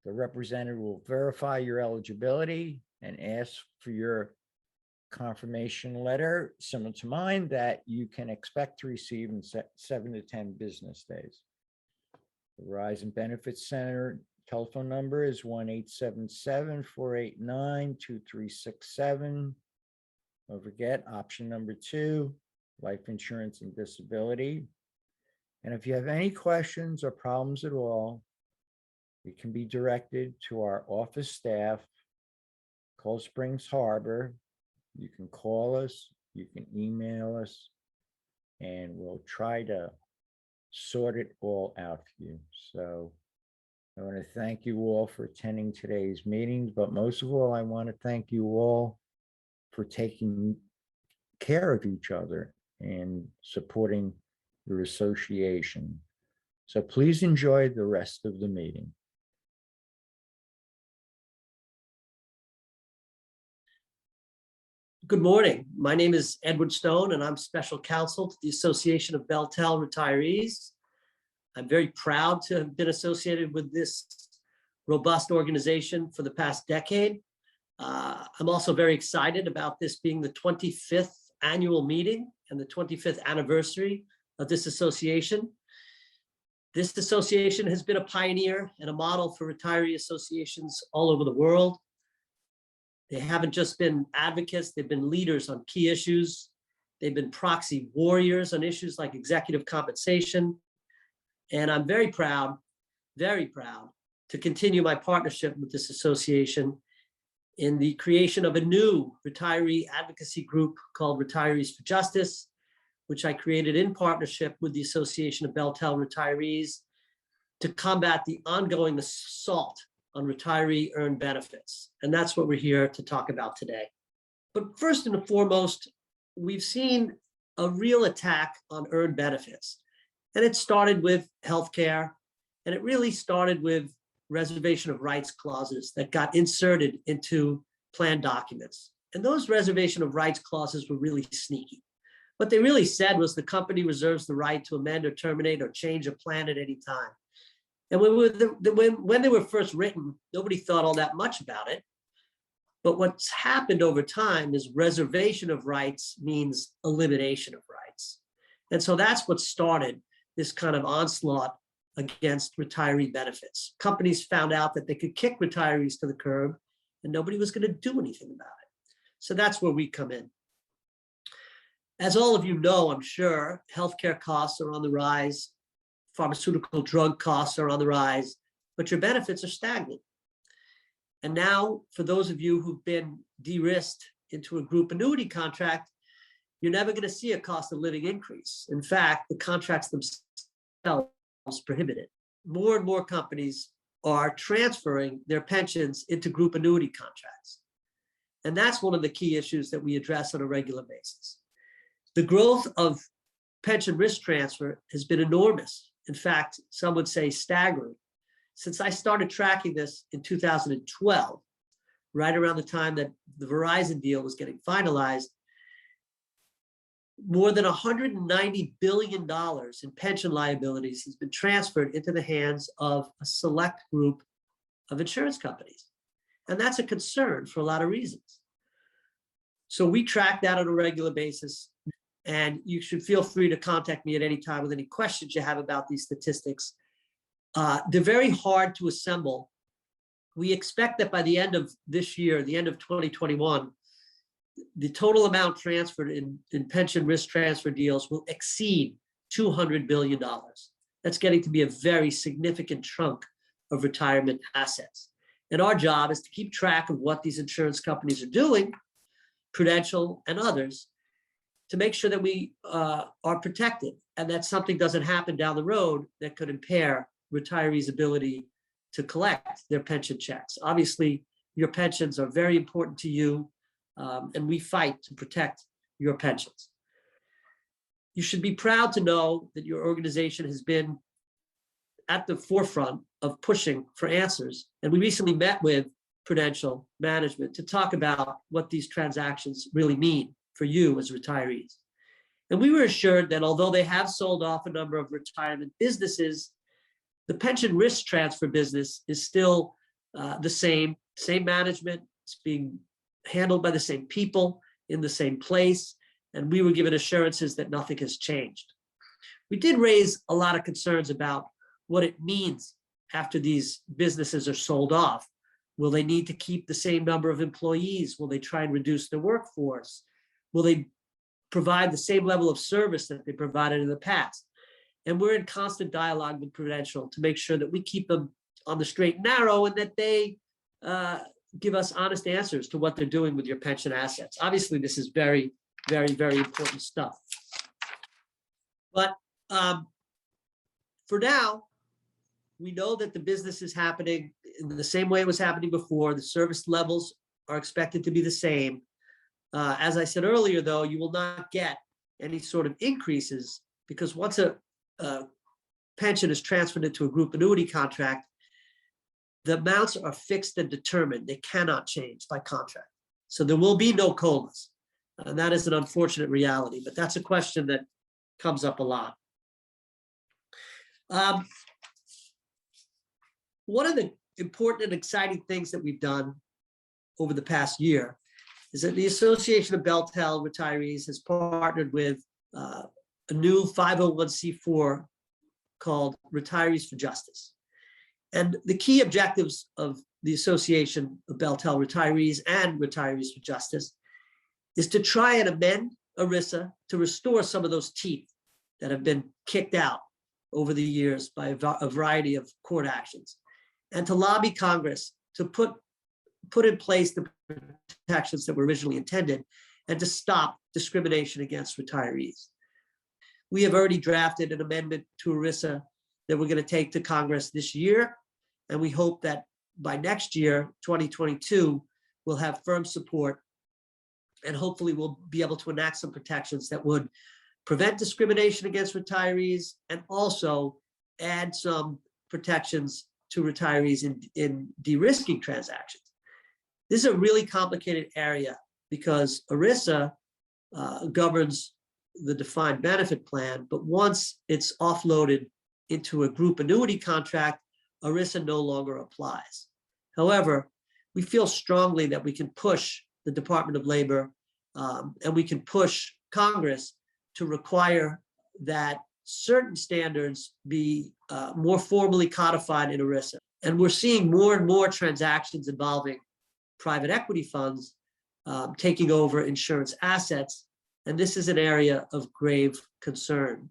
the representative will verify your eligibility and ask for your confirmation letter similar to mine that you can expect to receive in 7 to 10 business days. The Verizon Benefits Center telephone number is 1-877-489-2367. Don't forget option number 2, life insurance and disability. And if you have any questions or problems at all, it can be directed to our office staff, Cold Springs Harbor. You can call us, you can email us, and we'll try to sort it all out for you. So I want to thank you all for attending today's meetings, but most of all, I want to thank you all for taking care of each other and supporting your association. So please enjoy the rest of the meeting. Good morning. My name is Edward Stone, and I'm special counsel to the Association of BellTel Retirees. I'm very proud to have been associated with this robust organization for the past decade. I'm also very excited about this being the 25th annual meeting and the 25th anniversary of this association. This association has been a pioneer and a model for retiree associations all over the world. They haven't just been advocates, they've been leaders on key issues. They've been proxy warriors on issues like executive compensation. And I'm very proud to continue my partnership with this association in the creation of a new retiree advocacy group called Retirees for Justice, which I created in partnership with the Association of BellTel Retirees to combat the ongoing assault on retiree earned benefits. And that's what we're here to talk about today. But first and foremost, we've seen a real attack on earned benefits. And it started with healthcare, and it really started with reservation of rights clauses that got inserted into plan documents. And those reservation of rights clauses were really sneaky. What they really said was the company reserves the right to amend or terminate or change a plan at any time. And when they were first written, nobody thought all that much about it. But what's happened over time is reservation of rights means elimination of rights. And so that's what started this kind of onslaught against retiree benefits. Companies found out that they could kick retirees to the curb and nobody was going to do anything about it. So that's where we come in. As all of you know, I'm sure, healthcare costs are on the rise, pharmaceutical drug costs are on the rise, but your benefits are stagnant. And now, for those of you who've been de-risked into a group annuity contract, you're never going to see a cost of living increase. In fact, the contracts themselves prohibit it. More and more companies are transferring their pensions into group annuity contracts. And that's one of the key issues that we address on a regular basis. The growth of pension risk transfer has been enormous. In fact, some would say staggering. Since I started tracking this in 2012, right around the time that the Verizon deal was getting finalized, more than $190 billion in pension liabilities has been transferred into the hands of a select group of insurance companies. And that's a concern for a lot of reasons. So we track that on a regular basis. And you should feel free to contact me at any time with any questions you have about these statistics. They're very hard to assemble. We expect that by the end of this year, the end of 2021, the total amount transferred in pension risk transfer deals will exceed $200 billion. That's getting to be a very significant chunk of retirement assets. And our job is to keep track of what these insurance companies are doing, Prudential and others, to make sure that we are protected and that something doesn't happen down the road that could impair retirees' ability to collect their pension checks. Obviously, your pensions are very important to you, and we fight to protect your pensions. You should be proud to know that your organization has been at the forefront of pushing for answers. And we recently met with Prudential management to talk about what these transactions really mean for you as retirees. And we were assured that although they have sold off a number of retirement businesses, the pension risk transfer business is still the same management. It's being handled by the same people in the same place. And we were given assurances that nothing has changed. We did raise a lot of concerns about what it means after these businesses are sold off. Will they need to keep the same number of employees? Will they try and reduce their workforce? Will they provide the same level of service that they provided in the past? And we're in constant dialogue with Prudential to make sure that we keep them on the straight and narrow and that they give us honest answers to what they're doing with your pension assets. Obviously, this is very, very, very important stuff. But for now, we know that the business is happening in the same way it was happening before. The service levels are expected to be the same. As I said earlier, though, you will not get any sort of increases because once a pension is transferred into a group annuity contract, the amounts are fixed and determined. They cannot change by contract. So there will be no COLAs. And that is an unfortunate reality, but that's a question that comes up a lot. Um, One of the important and exciting things that we've done over the past year is that the Association of BellTel Retirees has partnered with a new 501c4 called Retirees for Justice. And the key objectives of the Association of BellTel Retirees and Retirees for Justice is to try and amend ERISA to restore some of those teeth that have been kicked out over the years by a variety of court actions, and to lobby Congress to put in place the protections that were originally intended and to stop discrimination against retirees. We have already drafted an amendment to ERISA that we're going to take to Congress this year, and we hope that by next year, 2022, we'll have firm support, and hopefully we'll be able to enact some protections that would prevent discrimination against retirees and also add some protections to retirees in de-risking transactions. This is a really complicated area because ERISA governs the defined benefit plan, but once it's offloaded into a group annuity contract, ERISA no longer applies. However, we feel strongly that we can push the Department of Labor and we can push Congress to require that certain standards be more formally codified in ERISA. And we're seeing more and more transactions involving private equity funds taking over insurance assets. And this is an area of grave concern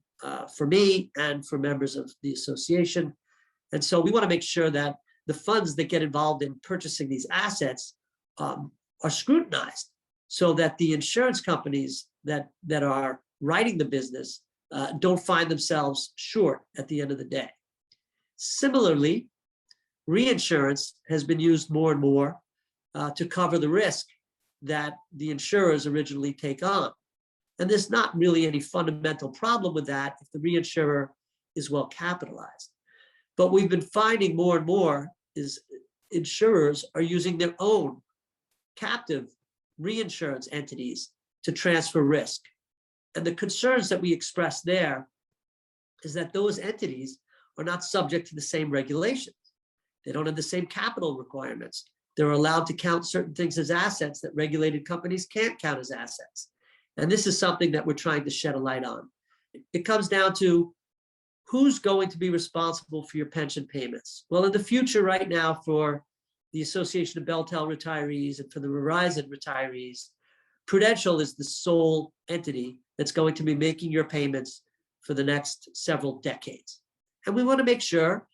for me and for members of the association. And so we want to make sure that the funds that get involved in purchasing these assets are scrutinized so that the insurance companies that are writing the business don't find themselves short at the end of the day. Similarly, reinsurance has been used more and more to cover the risk that the insurers originally take on. And there's not really any fundamental problem with that if the reinsurer is well capitalized. But we've been finding more and more is insurers are using their own captive reinsurance entities to transfer risk. And the concerns that we express there is that those entities are not subject to the same regulations. They don't have the same capital requirements. They're allowed to count certain things as assets that regulated companies can't count as assets. And this is something that we're trying to shed a light on. It comes down to who's going to be responsible for your pension payments. Well, in the future right now for the Association of BellTel Retirees and for the Verizon retirees, Prudential is the sole entity that's going to be making your payments for the next several decades. And we want to make sure,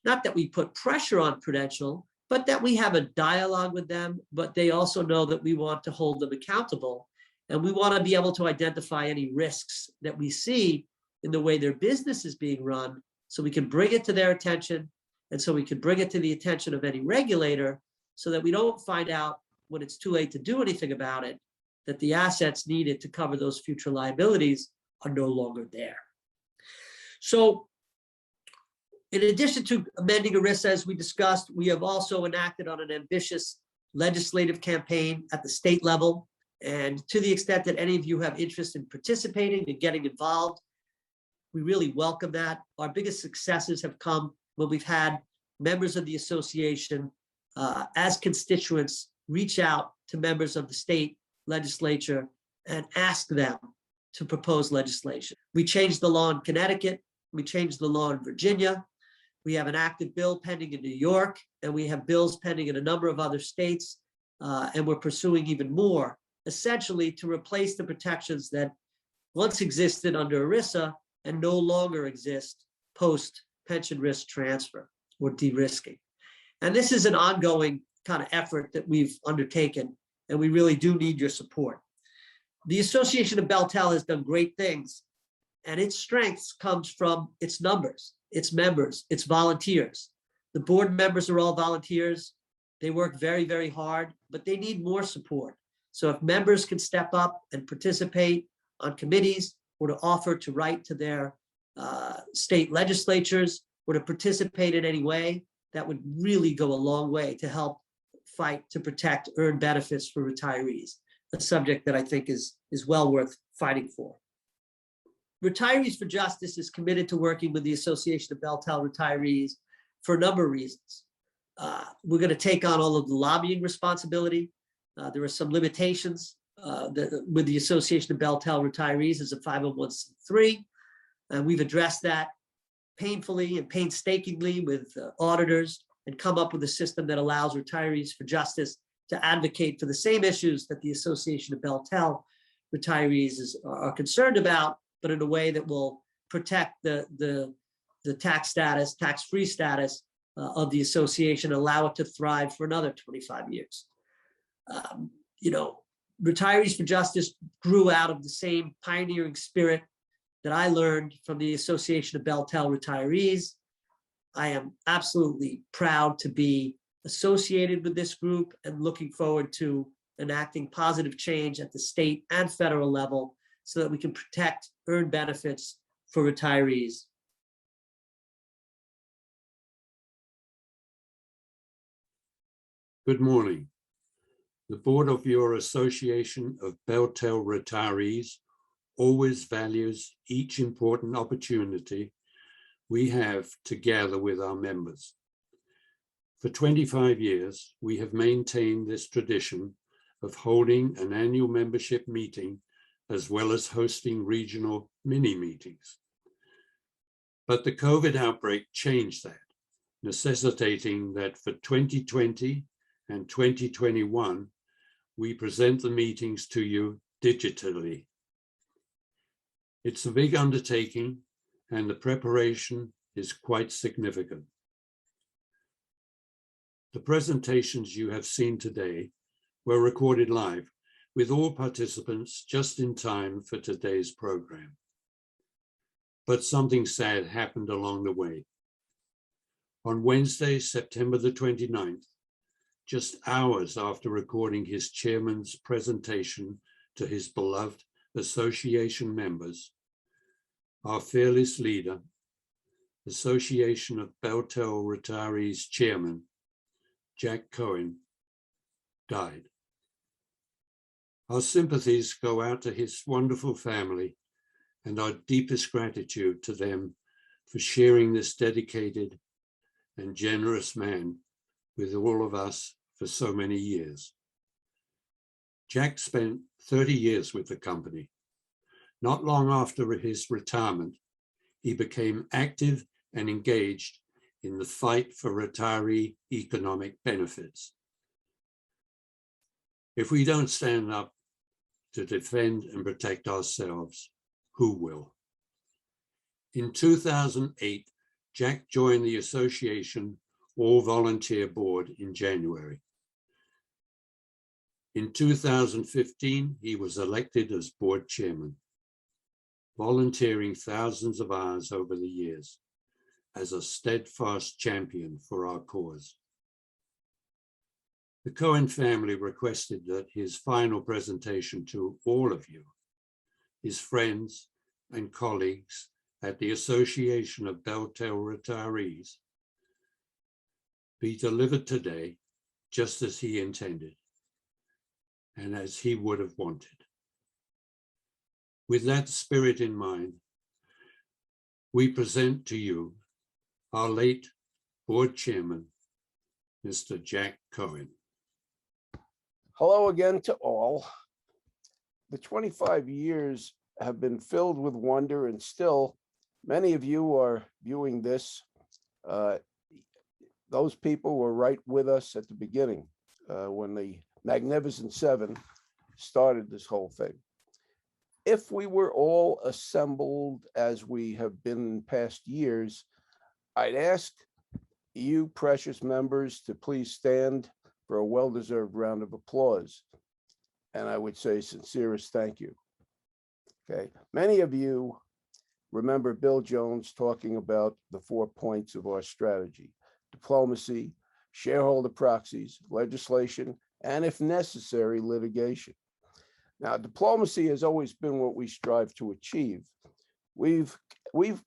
not that we put pressure on Prudential, but that we have a dialogue with them, but they also know that we want to hold them accountable. And we want to be able to identify any risks that we see in the way their business is being run, so we can bring it to their attention, and so we can bring it to the attention of any regulator, so that we don't find out when it's too late to do anything about it, that the assets needed to cover those future liabilities are no longer there. So in addition to amending ERISA, as we discussed, we have also enacted on an ambitious legislative campaign at the state level. And to the extent that any of you have interest in participating and getting involved, we really welcome that. Our biggest successes have come when we've had members of the association as constituents reach out to members of the state legislature and ask them to propose legislation. We changed the law in Connecticut. We changed the law in Virginia. We have an active bill pending in New York, and we have bills pending in a number of other states, and we're pursuing even more, essentially to replace the protections that once existed under ERISA and no longer exist post pension risk transfer or de-risking. And this is an ongoing kind of effort that we've undertaken, and we really do need your support. The Association of BellTel has done great things, and its strengths comes from its numbers, its members, its volunteers. The board members are all volunteers. They work very, very hard, but they need more support. So if members can step up and participate on committees, or to offer to write to their state legislatures, or to participate in any way, that would really go a long way to help fight to protect earned benefits for retirees, a subject that I think is well worth fighting for. Retirees for Justice is committed to working with the Association of BellTel Retirees for a number of reasons. We're going to take on all of the lobbying responsibility. There are some limitations with the Association of BellTel Retirees as a 501c3, and we've addressed that painfully and painstakingly with auditors and come up with a system that allows Retirees for Justice to advocate for the same issues that the Association of BellTel Retirees are concerned about, but in a way that will protect the tax status, tax-free status of the association, allow it to thrive for another 25 years. Retirees for Justice grew out of the same pioneering spirit that I learned from the Association of BellTel Retirees. I am absolutely proud to be associated with this group and looking forward to enacting positive change at the state and federal level so that we can protect earned benefits for retirees. Good morning. The board of your Association of BellTel Retirees always values each important opportunity we have to gather with our members. For 25 years, we have maintained this tradition of holding an annual membership meeting as well as hosting regional mini meetings. But the COVID outbreak changed that, necessitating that for 2020 and 2021, we present the meetings to you digitally. It's a big undertaking and the preparation is quite significant. The presentations you have seen today were recorded live with all participants just in time for today's program. But something sad happened along the way. On Wednesday, September the 29th, just hours after recording his chairman's presentation to his beloved association members, our fearless leader, Association of BellTel Retirees Chairman, Jack Cohen, died. Our sympathies go out to his wonderful family and our deepest gratitude to them for sharing this dedicated and generous man with all of us for so many years. Jack spent 30 years with the company. Not long after his retirement, he became active and engaged in the fight for retiree economic benefits. If we don't stand up to defend and protect ourselves, who will? In 2008, Jack joined the association all-volunteer board in January. In 2015, he was elected as board chairman, volunteering thousands of hours over the years as a steadfast champion for our cause. The Cohen family requested that his final presentation to all of you, his friends and colleagues at the Association of BellTel Retirees, be delivered today just as he intended and as he would have wanted. With that spirit in mind, we present to you our late board chairman, Mr. Jack Cohen. Hello again to all. The 25 years have been filled with wonder, and still many of you are viewing this. Those people were right with us at the beginning when the Magnificent Seven started this whole thing. If we were all assembled as we have been in past years, I'd ask you, precious members, to please stand for a well-deserved round of applause. And I would say sincerest thank you. Okay, many of you remember Bill Jones talking about the 4 points of our strategy: diplomacy, shareholder proxies, legislation, and if necessary, litigation. Now, diplomacy has always been what we strive to achieve. We've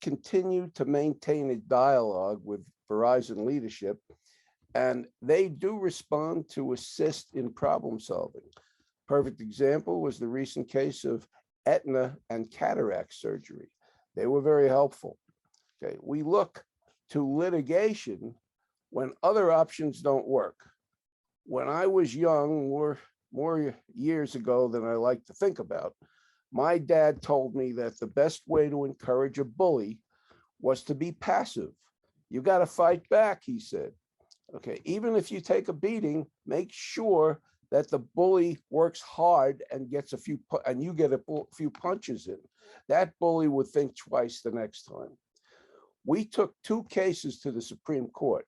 continued to maintain a dialogue with Verizon leadership, and they do respond to assist in problem solving. Perfect example was the recent case of Aetna and cataract surgery. They were very helpful. Okay, we look to litigation when other options don't work. When I was young, more years ago than I like to think about, my dad told me that the best way to encourage a bully was to be passive. You got to fight back, he said. Okay, even if you take a beating, make sure that the bully works hard and gets and you get a few punches in. That bully would think twice the next time. We took 2 cases to the Supreme Court.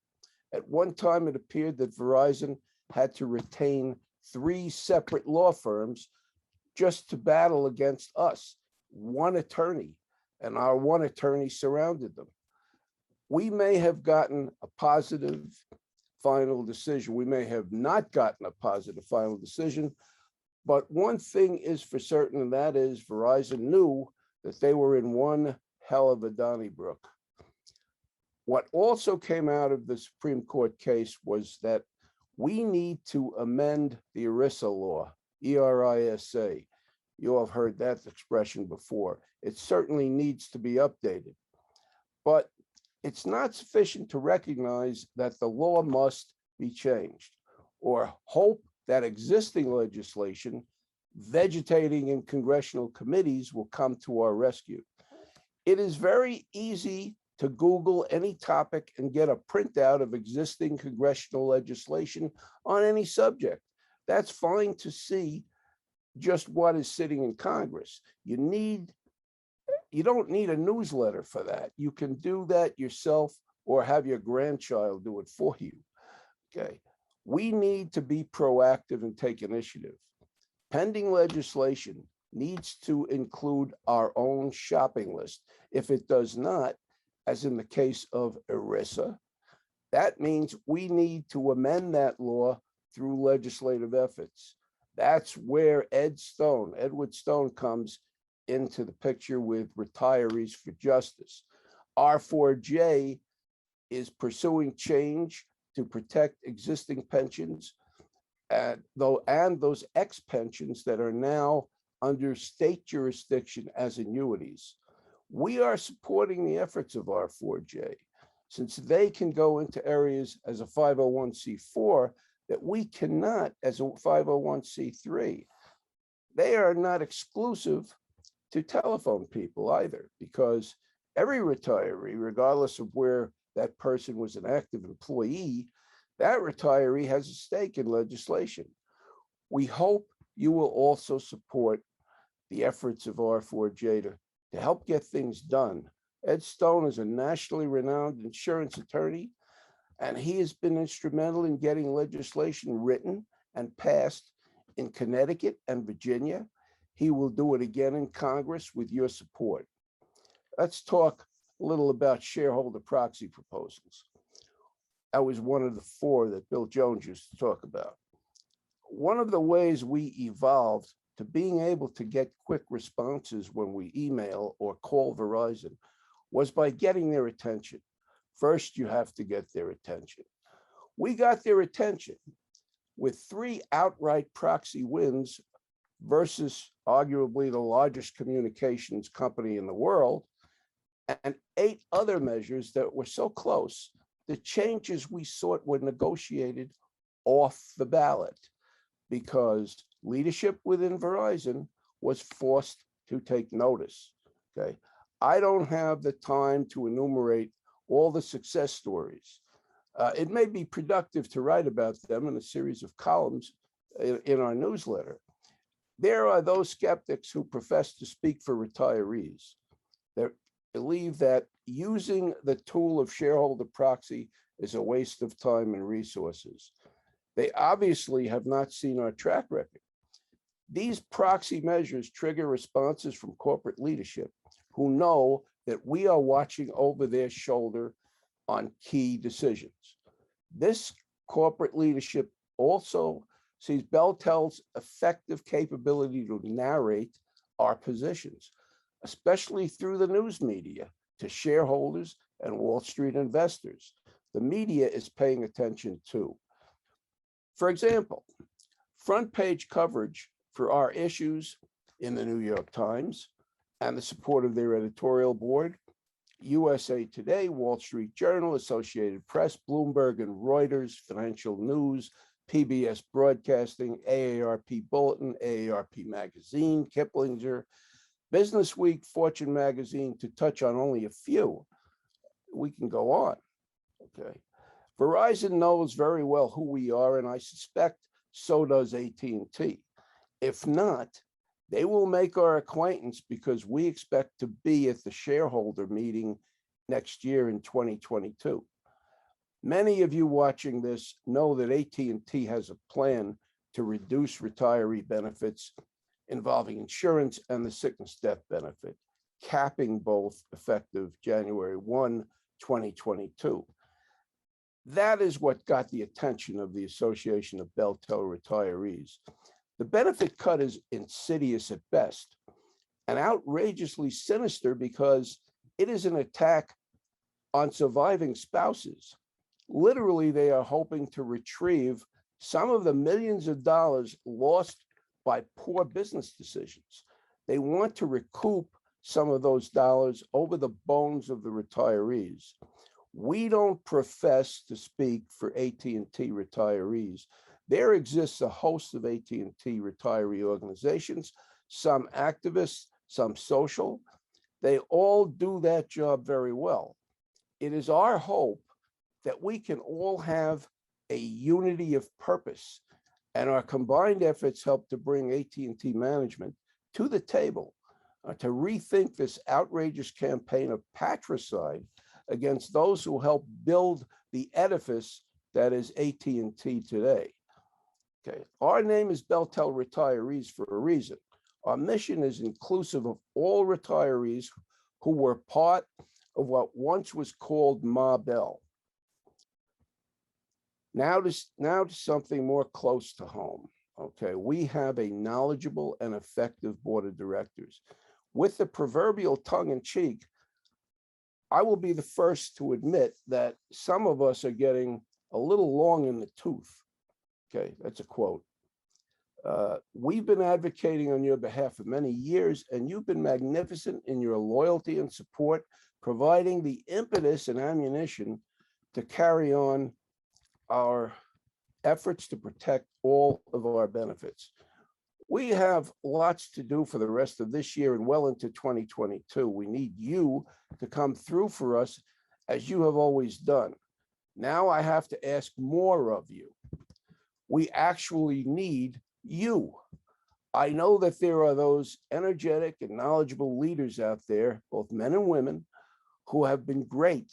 At one time, it appeared that Verizon had to retain 3 separate law firms just to battle against us, one attorney, and our one attorney surrounded them. We may have gotten a positive final decision. We may have not gotten a positive final decision, but one thing is for certain, and that is Verizon knew that they were in one hell of a Donnybrook. What also came out of the Supreme Court case was that we need to amend the ERISA law, ERISA. You all have heard that expression before. It certainly needs to be updated. But it's not sufficient to recognize that the law must be changed or hope that existing legislation vegetating in congressional committees will come to our rescue. It is very easy to Google any topic and get a printout of existing congressional legislation on any subject. That's fine to see just what is sitting in Congress. You don't need a newsletter for that. You can do that yourself or have your grandchild do it for you. Okay. We need to be proactive and take initiative. Pending legislation needs to include our own shopping list. If it does not, as in the case of ERISA, that means we need to amend that law through legislative efforts. That's where Edward Stone comes into the picture with Retirees for Justice. R4J is pursuing change to protect existing pensions and those ex-pensions that are now under state jurisdiction as annuities. We are supporting the efforts of R4J since they can go into areas as a 501c4 that we cannot as a 501c3. They are not exclusive to telephone people either, because every retiree, regardless of where that person was an active employee, that retiree has a stake in legislation. We hope you will also support the efforts of R4J to help get things done. Ed Stone is a nationally renowned insurance attorney, and he has been instrumental in getting legislation written and passed in Connecticut and Virginia. He will do it again in Congress with your support. Let's talk a little about shareholder proxy proposals. That was one of the 4 that Bill Jones used to talk about. One of the ways we evolved to being able to get quick responses when we email or call Verizon was by getting their attention. First, you have to get their attention. We got their attention with 3 outright proxy wins versus arguably the largest communications company in the world, and 8 other measures that were so close. The changes we sought were negotiated off the ballot because leadership within Verizon was forced to take notice. Okay, I don't have the time to enumerate all the success stories. It may be productive to write about them in a series of columns in our newsletter. There are those skeptics who profess to speak for retirees that believe that using the tool of shareholder proxy is a waste of time and resources. They obviously have not seen our track record. These proxy measures trigger responses from corporate leadership who know that we are watching over their shoulder on key decisions. This corporate leadership also sees BellTel's effective capability to narrate our positions, especially through the news media, to shareholders and Wall Street investors. The media is paying attention too. For example, front page coverage for our issues in the New York Times and the support of their editorial board, USA Today, Wall Street Journal, Associated Press, Bloomberg and Reuters, Financial News, PBS Broadcasting, AARP Bulletin, AARP Magazine, Kiplinger, Business Week, Fortune Magazine, to touch on only a few. We can go on, okay? Verizon knows very well who we are, and I suspect so does AT&T. If not, they will make our acquaintance because we expect to be at the shareholder meeting next year in 2022. Many of you watching this know that AT&T has a plan to reduce retiree benefits involving insurance and the sickness death benefit, capping both effective January 1, 2022. That is what got the attention of the Association of BellTel Retirees. The benefit cut is insidious at best and outrageously sinister because it is an attack on surviving spouses. Literally, they are hoping to retrieve some of the millions of dollars lost by poor business decisions. They want to recoup some of those dollars over the bones of the retirees. We don't profess to speak for AT&T retirees. There exists a host of AT&T retiree organizations, some activists, some social. They all do that job very well. It is our hope that we can all have a unity of purpose, and our combined efforts help to bring AT&T management to the table to rethink this outrageous campaign of patricide against those who help build the edifice that is AT&T today. Okay, our name is BellTel Retirees for a reason. Our mission is inclusive of all retirees who were part of what once was called Ma Bell. Now to something more close to home. Okay, we have a knowledgeable and effective board of directors. With the proverbial tongue in cheek, I will be the first to admit that some of us are getting a little long in the tooth. Okay, that's a quote. We've been advocating on your behalf for many years, and you've been magnificent in your loyalty and support, providing the impetus and ammunition to carry on our efforts to protect all of our benefits. We have lots to do for the rest of this year and well into 2022. We need you to come through for us as you have always done. Now I have to ask more of you. We actually need you. I know that there are those energetic and knowledgeable leaders out there, both men and women, who have been great,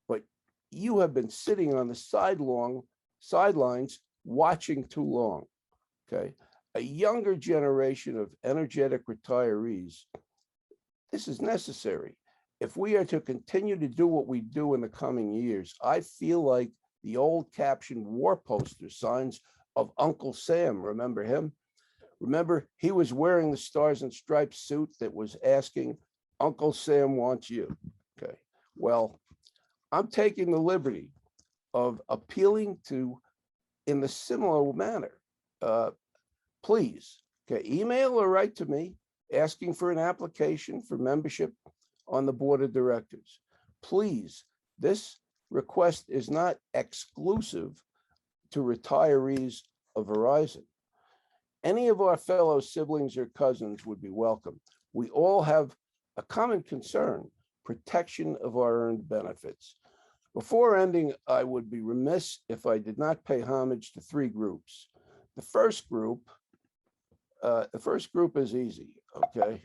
but you have been sitting on the sidelines watching too long, okay? A younger generation of energetic retirees, this is necessary. If we are to continue to do what we do in the coming years, I feel like the old captioned war poster signs of Uncle Sam, remember him? Remember, he was wearing the Stars and Stripes suit that was asking, Uncle Sam wants you, okay? Well, I'm taking the liberty of appealing to, in the similar manner, please, okay, email or write to me asking for an application for membership on the board of directors. Please, this request is not exclusive to retirees of Verizon. Any of our fellow siblings or cousins would be welcome. We all have a common concern, protection of our earned benefits. Before ending, I would be remiss if I did not pay homage to three groups. The first group is easy, okay?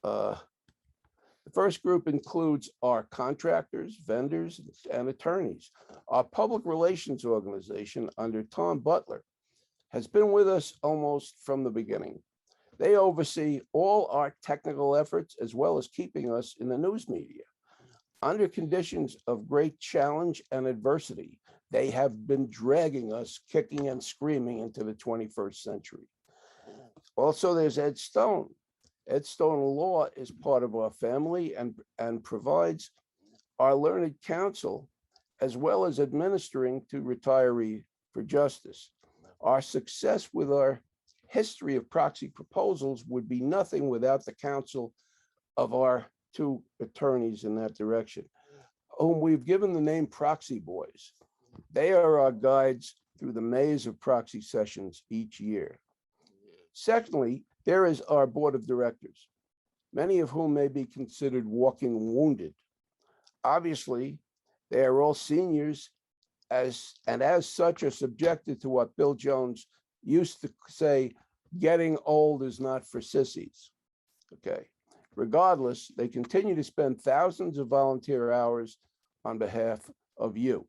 The first group includes our contractors, vendors, and attorneys. Our public relations organization under Tom Butler has been with us almost from the beginning. They oversee all our technical efforts as well as keeping us in the news media. Under conditions of great challenge and adversity, they have been dragging us kicking and screaming into the 21st century. Also, there's Ed Stone. Ed Stone Law is part of our family and provides our learned counsel as well as administering to Retiree for Justice. Our success with our history of proxy proposals would be nothing without the counsel of our two attorneys in that direction, whom we've given the name Proxy Boys. They are our guides through the maze of proxy sessions each year. Secondly, there is our board of directors, many of whom may be considered walking wounded. Obviously, they are all seniors as such are subjected to what Bill Jones used to say, getting old is not for sissies. Okay. Regardless, they continue to spend thousands of volunteer hours on behalf of you.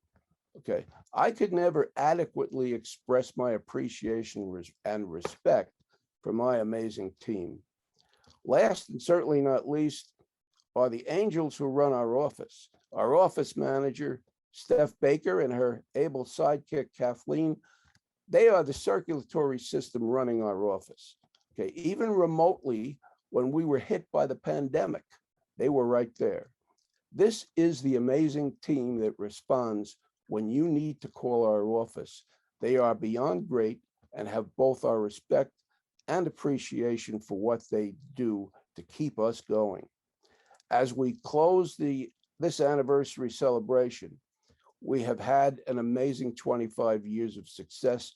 Okay. I could never adequately express my appreciation and respect for my amazing team. Last and certainly not least are the angels who run our office manager, Steph Baker, and her able sidekick, Kathleen. They are the circulatory system running our office. Okay, even remotely, when we were hit by the pandemic, they were right there. This is the amazing team that responds when you need to call our office. They are beyond great and have both our respect and appreciation for what they do to keep us going. As we close this anniversary celebration, we have had an amazing 25 years of success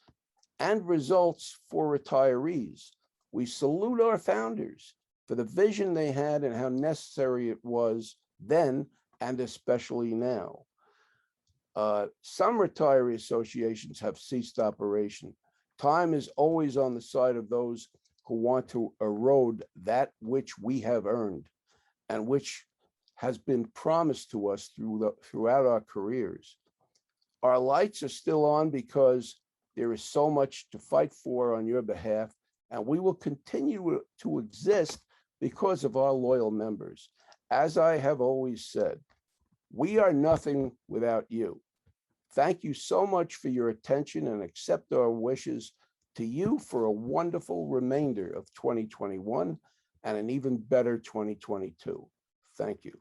and results for retirees. We salute our founders for the vision they had and how necessary it was then and especially now. Some retiree associations have ceased operation. Time is always on the side of those who want to erode that which we have earned and which has been promised to us throughout our careers. Our lights are still on because there is so much to fight for on your behalf, and we will continue to exist because of our loyal members. As I have always said, we are nothing without you. Thank you so much for your attention and accept our wishes to you for a wonderful remainder of 2021 and an even better 2022. Thank you.